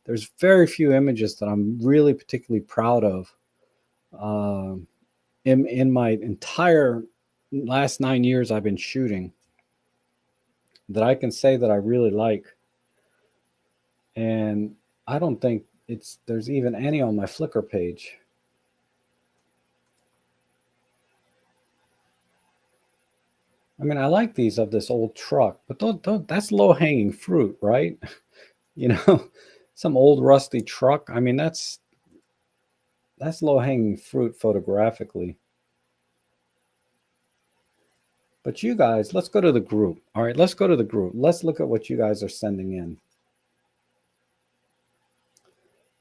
There's very few images that I'm really particularly proud of in my entire last 9 years I've been shooting, that I can say that I really like. And I don't think there's even any on my Flickr page. I mean, I like these of this old truck, but that's low-hanging fruit, right? You know, some old rusty truck. I mean, that's low-hanging fruit photographically. But you guys, let's go to the group. All right, let's go to the group. Let's look at what you guys are sending in.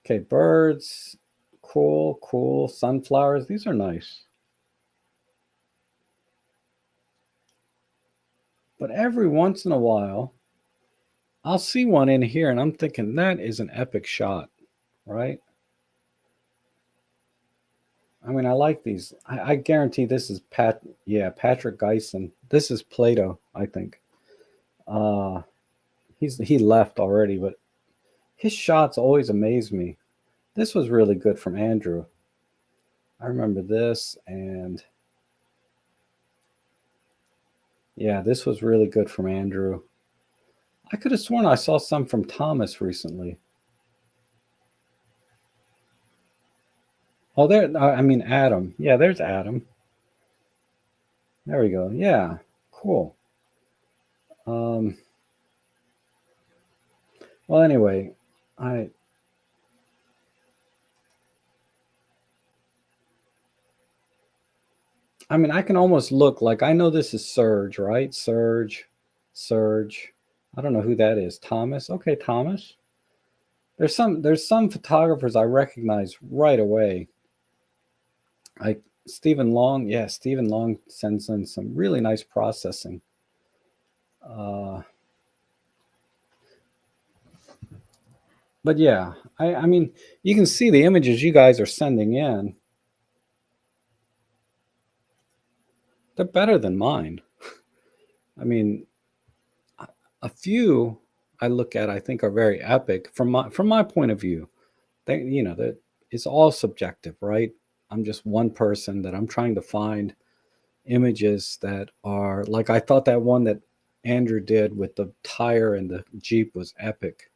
Okay, birds, cool. Sunflowers, these are nice. But every once in a while, I'll see one in here and I'm thinking that is an epic shot, right? I mean, I like these. I guarantee this is Patrick Geisen. This is Plato, I think. He left already, but his shots always amaze me. This was really good from Andrew. I remember this, and yeah, this was really good from Andrew. I could have sworn I saw some from Thomas recently. Oh, there. I mean, Adam. Yeah, there's Adam. There we go. Yeah, cool. Well, anyway, I mean, I can almost look like I know this is Serge, right? Serge. I don't know who that is. Thomas. Okay, Thomas. There's some photographers I recognize right away. Like Stephen Long. Yeah, Stephen Long sends in some really nice processing. But yeah, I mean, you can see the images you guys are sending in. They're better than mine. I mean, a few I look at, I think, are very epic from my point of view. They, you know, that it's all subjective, right? I'm just one person that I'm trying to find images that are like, I thought that one that Andrew did with the tire and the Jeep was epic.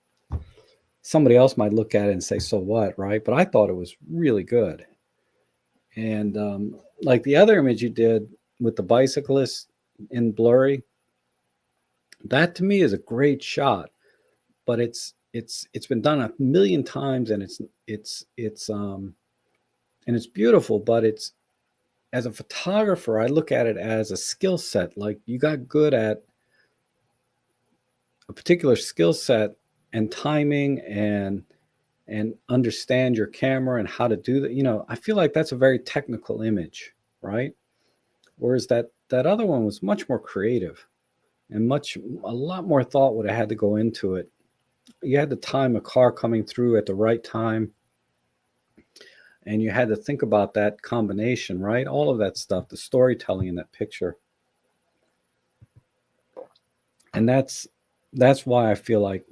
Somebody else might look at it and say, so what, right? But I thought it was really good. And like the other image you did with the bicyclist in blurry, that to me is a great shot. But it's been done a million times, and it's beautiful. But it's, as a photographer, I look at it as a skill set. Like, you got good at a particular skill set and timing and understand your camera and how to do that. You know, I feel like that's a very technical image, right? Whereas that other one was much more creative, and a lot more thought would have had to go into it. You had to time a car coming through at the right time, and you had to think about that combination, right? All of that stuff, the storytelling in that picture. And that's why I feel like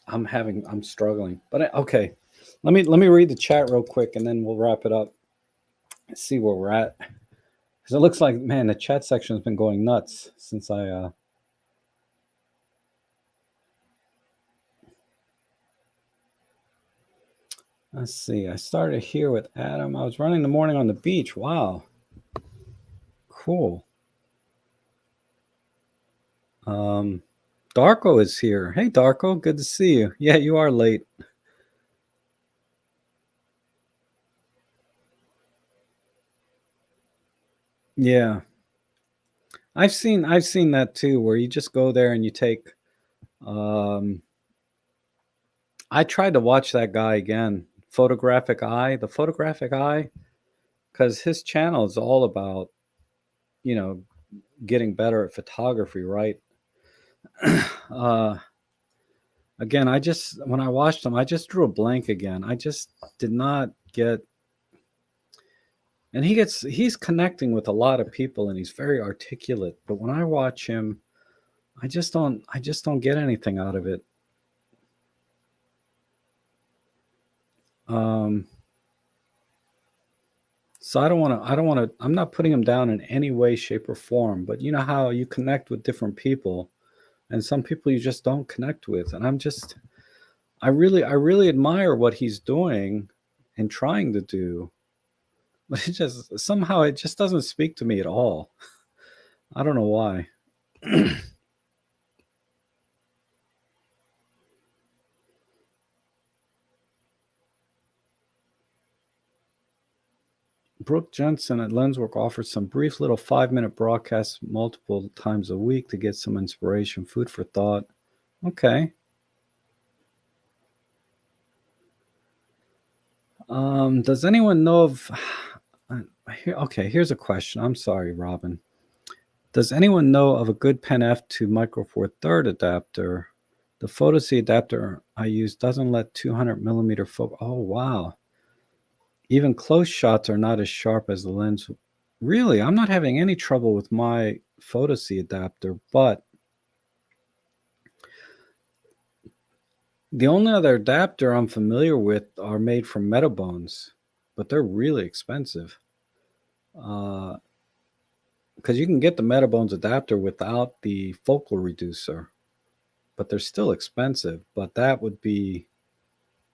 I'm struggling. But okay, let me read the chat real quick, and then we'll wrap it up and see where we're at. Because it looks like, man, the chat section has been going nuts since I Let's see. I started here with Adam. I was running the morning on the beach. Wow. Cool. Darko is here. Hey, Darko. Good to see you. Yeah, you are late. Yeah. I've seen that too, where you just go there and you take I tried to watch that guy again, the photographic eye, because his channel is all about, you know, getting better at photography, right? uh, again, when I watched him, I just drew a blank again. I just did not get, and he's connecting with a lot of people and he's very articulate. But when I watch him, I just don't get anything out of it. Um, So I'm not putting him down in any way, shape, or form, but you know how you connect with different people and some people you just don't connect with. And I really admire what he's doing and trying to do, but it just doesn't speak to me at all. I don't know why. Brooke Jensen at Lenswork offers some brief little 5-minute broadcasts multiple times a week to get some inspiration, food for thought. Okay. Does anyone know of okay, here's a question. I'm sorry, Robin. Does anyone know of a good Pen F to Micro Four Third adapter? The Photo C adapter I use doesn't let 200 millimeter focus. Oh wow! Even close shots are not as sharp as the lens. Really, I'm not having any trouble with my Photo C adapter, but the only other adapter I'm familiar with are made from Metabones, but they're really expensive. Because you can get the Metabones adapter without the focal reducer, but they're still expensive. But that would be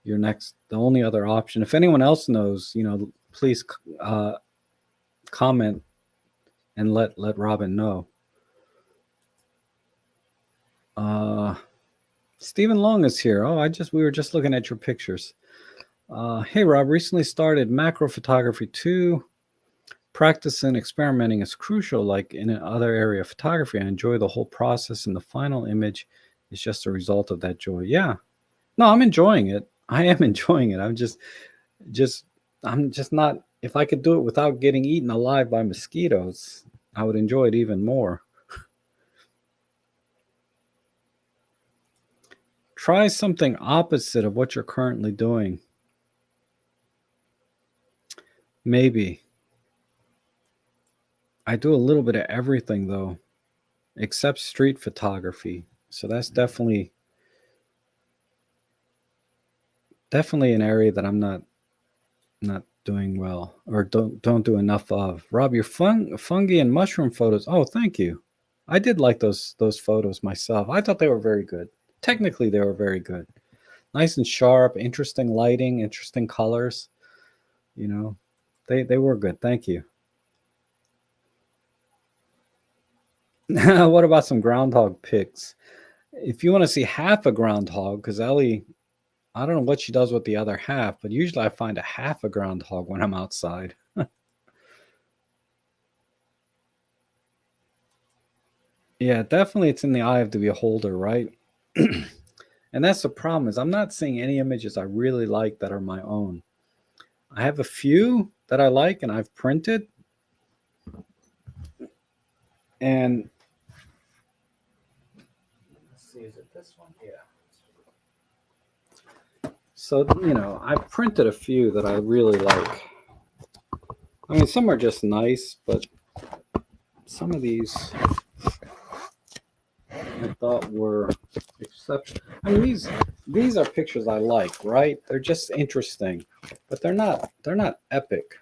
the only other option. If anyone else knows, please comment and let Robin know. Uh, Stephen Long is here. Oh, we were just looking at your pictures. Hey Rob, recently started macro photography too. Practice and experimenting is crucial, like in other area of photography. I enjoy the whole process, and the final image is just a result of that joy. Yeah, no, I'm enjoying it. I am enjoying it. Just, I'm just not. If I could do it without getting eaten alive by mosquitoes, I would enjoy it even more. Try something opposite of what you're currently doing. Maybe. I do a little bit of everything though, except street photography. So that's definitely an area that I'm not doing well or don't do enough of. Rob, your fungi and mushroom photos. Oh, thank you. I did like those photos myself. I thought they were very good. Technically, they were very good. Nice and sharp, interesting lighting, interesting colors. You know, they were good. Thank you. What about some groundhog pics? If you want to see half a groundhog, because Ellie, I don't know what she does with the other half, but usually I find a half a groundhog when I'm outside. Yeah, definitely it's in the eye of the beholder, right? And that's the problem is I'm not seeing any images I really like that are my own. I have a few that I like and I've printed. And let's see, is it this one? Yeah. So, I've printed a few that I really like. I mean, some are just nice, but some of these I thought were exceptional. I mean, these are pictures I like, right? They're just interesting, but they're not epic.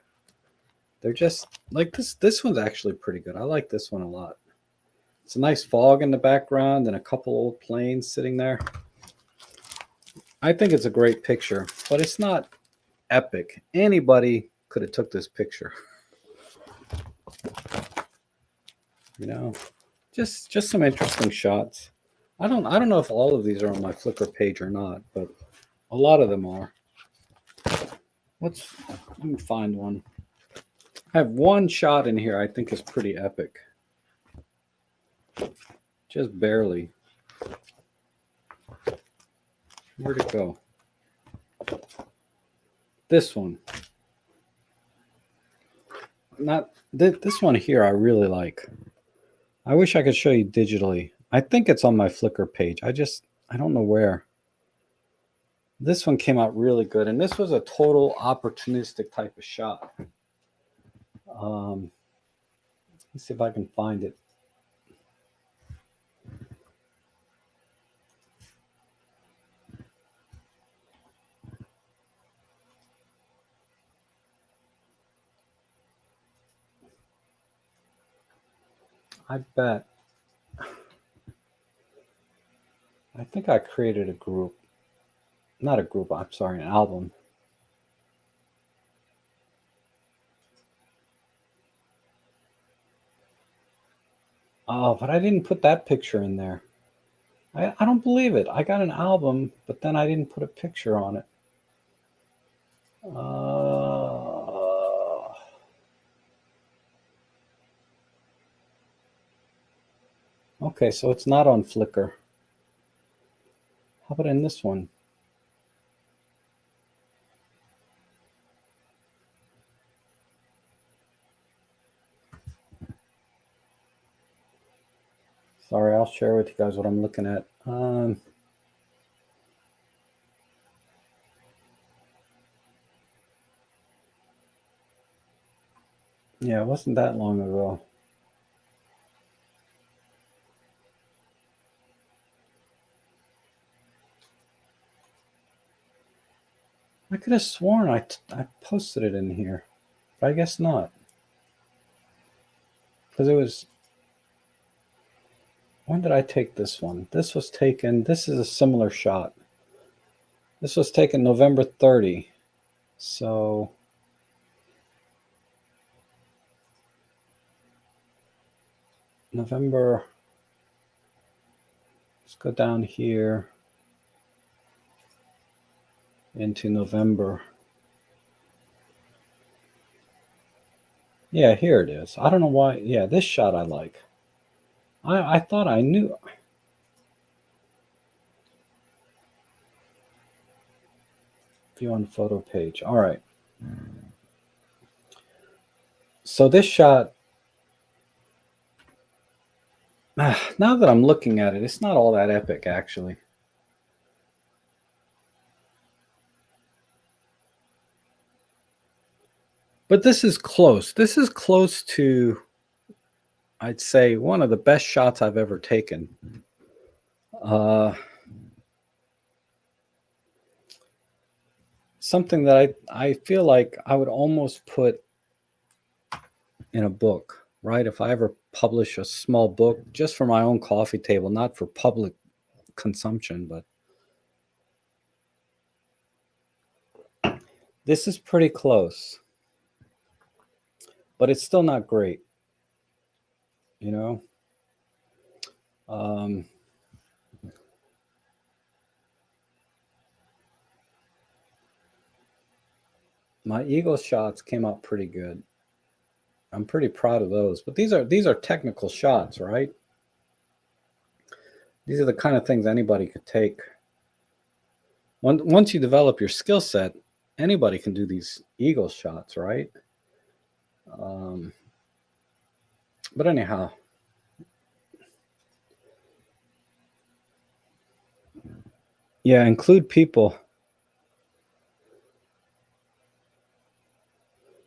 They're just like this. This one's actually pretty good. I like this one a lot. It's a nice fog in the background and a couple old planes sitting there. I think it's a great picture, but it's not. epic. Anybody could have took this picture. You know, just some interesting shots. I don't know if all of these are on my Flickr page or not, but a lot of them are. Let me find one. I have one shot in here I think is pretty epic. Just barely. Where'd it go? This one. Not this one here I really like. I wish I could show you digitally. I think it's on my Flickr page. I don't know where. This one came out really good, and this was a total opportunistic type of shot. Let's see if I can find it. I bet. I think I created a group. Not a group, I'm sorry, an album. Oh, but I didn't put that picture in there. I don't believe it. I got an album, but then I didn't put a picture on it. Okay, so it's not on Flickr. How about in this one? Sorry, I'll share with you guys what I'm looking at. Yeah, it wasn't that long ago. I could have sworn I posted it in here, but I guess not. Because it was... When did I take this one? This was taken... This is a similar shot. This was taken November 30. So... November... Let's go down here into November. Yeah, here it is. I don't know why. Yeah, this shot I like. I thought I knew. View on photo page. All right. So this shot, now that I'm looking at it, it's not all that epic, actually. But this is close. This is close to, I'd say, one of the best shots I've ever taken. Something that I feel like I would almost put in a book, right? If I ever publish a small book just for my own coffee table, not for public consumption, but this is pretty close. But it's still not great, you know? My eagle shots came out pretty good. I'm pretty proud of those. But these are technical shots, right? These are the kind of things anybody could take. Once you develop your skill set, anybody can do these eagle shots, right? But anyhow, yeah, include people.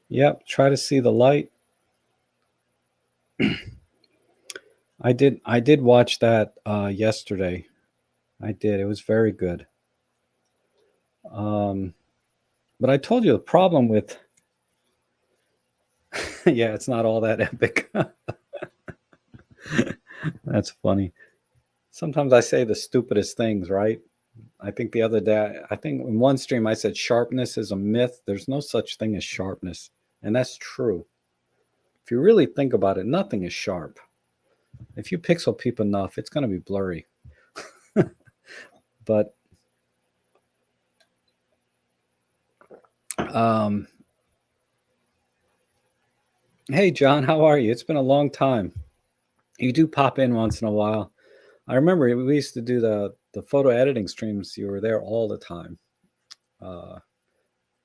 Yep, try to see the light. I did watch that yesterday. I did. It was very good. But I told you the problem with yeah, it's not all that epic. That's funny. Sometimes I say the stupidest things, right? I think the other day, I think in one stream I said sharpness is a myth. There's no such thing as sharpness. And that's true. If you really think about it, nothing is sharp. If you pixel peep enough, it's going to be blurry. But hey, John, how are you? It's been a long time. You do pop in once in a while. I remember we used to do the photo editing streams. You were there all the time. Uh,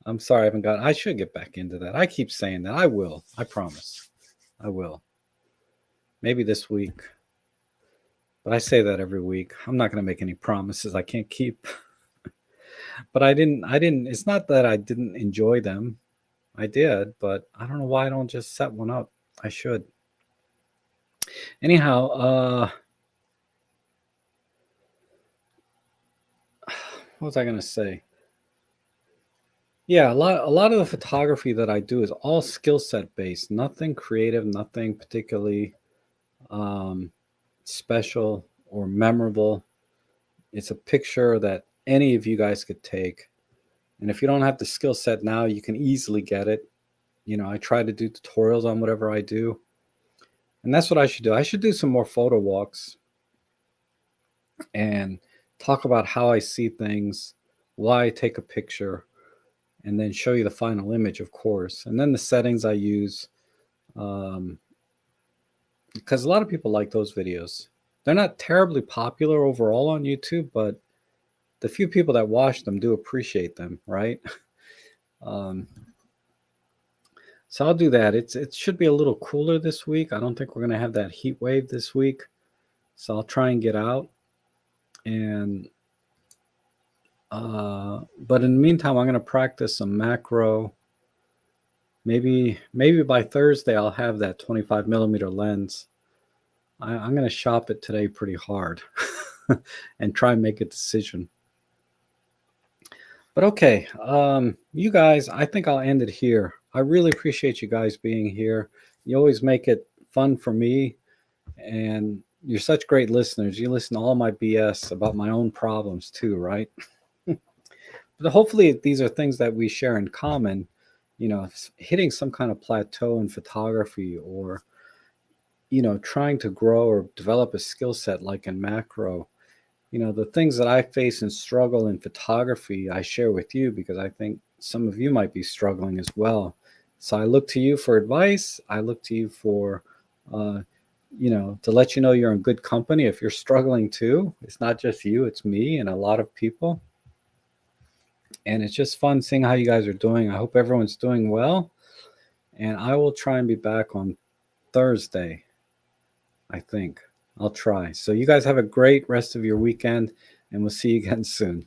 I'm sorry I haven't got. I should get back into that. I keep saying that. I will. I promise. I will. Maybe this week. But I say that every week. I'm not going to make any promises I can't keep. But I didn't. It's not that I didn't enjoy them. I did, but I don't know why I don't just set one up. I should. Anyhow, what was I going to say? Yeah, a lot of the photography that I do is all skill set based. Nothing creative, nothing particularly special or memorable. It's a picture that any of you guys could take. And if you don't have the skill set now, you can easily get it. You know, I try to do tutorials on whatever I do. And that's what I should do. I should do some more photo walks and talk about how I see things, why I take a picture, and then show you the final image, of course. And then the settings I use. Because a lot of people like those videos. They're not terribly popular overall on YouTube, but the few people that watch them do appreciate them, right? So I'll do that. It should be a little cooler this week. I don't think we're going to have that heat wave this week. So I'll try and get out. And but in the meantime, I'm going to practice some macro. Maybe by Thursday I'll have that 25 millimeter lens. I'm going to shop it today pretty hard and try and make a decision. But okay, you guys, I think I'll end it here. I really appreciate you guys being here. You always make it fun for me, and you're such great listeners. You listen to all my BS about my own problems too, right? But hopefully these are things that we share in common, you know, hitting some kind of plateau in photography, or, you know, trying to grow or develop a skill set like in macro. You know, the things that I face and struggle in photography, I share with you because I think some of you might be struggling as well. So I look to you for advice. I look to you for, you know, to let you know you're in good company if you're struggling too. It's not just you, it's me and a lot of people. And it's just fun seeing how you guys are doing. I hope everyone's doing well. And I will try and be back on Thursday, I think. I'll try. So you guys have a great rest of your weekend, and we'll see you again soon.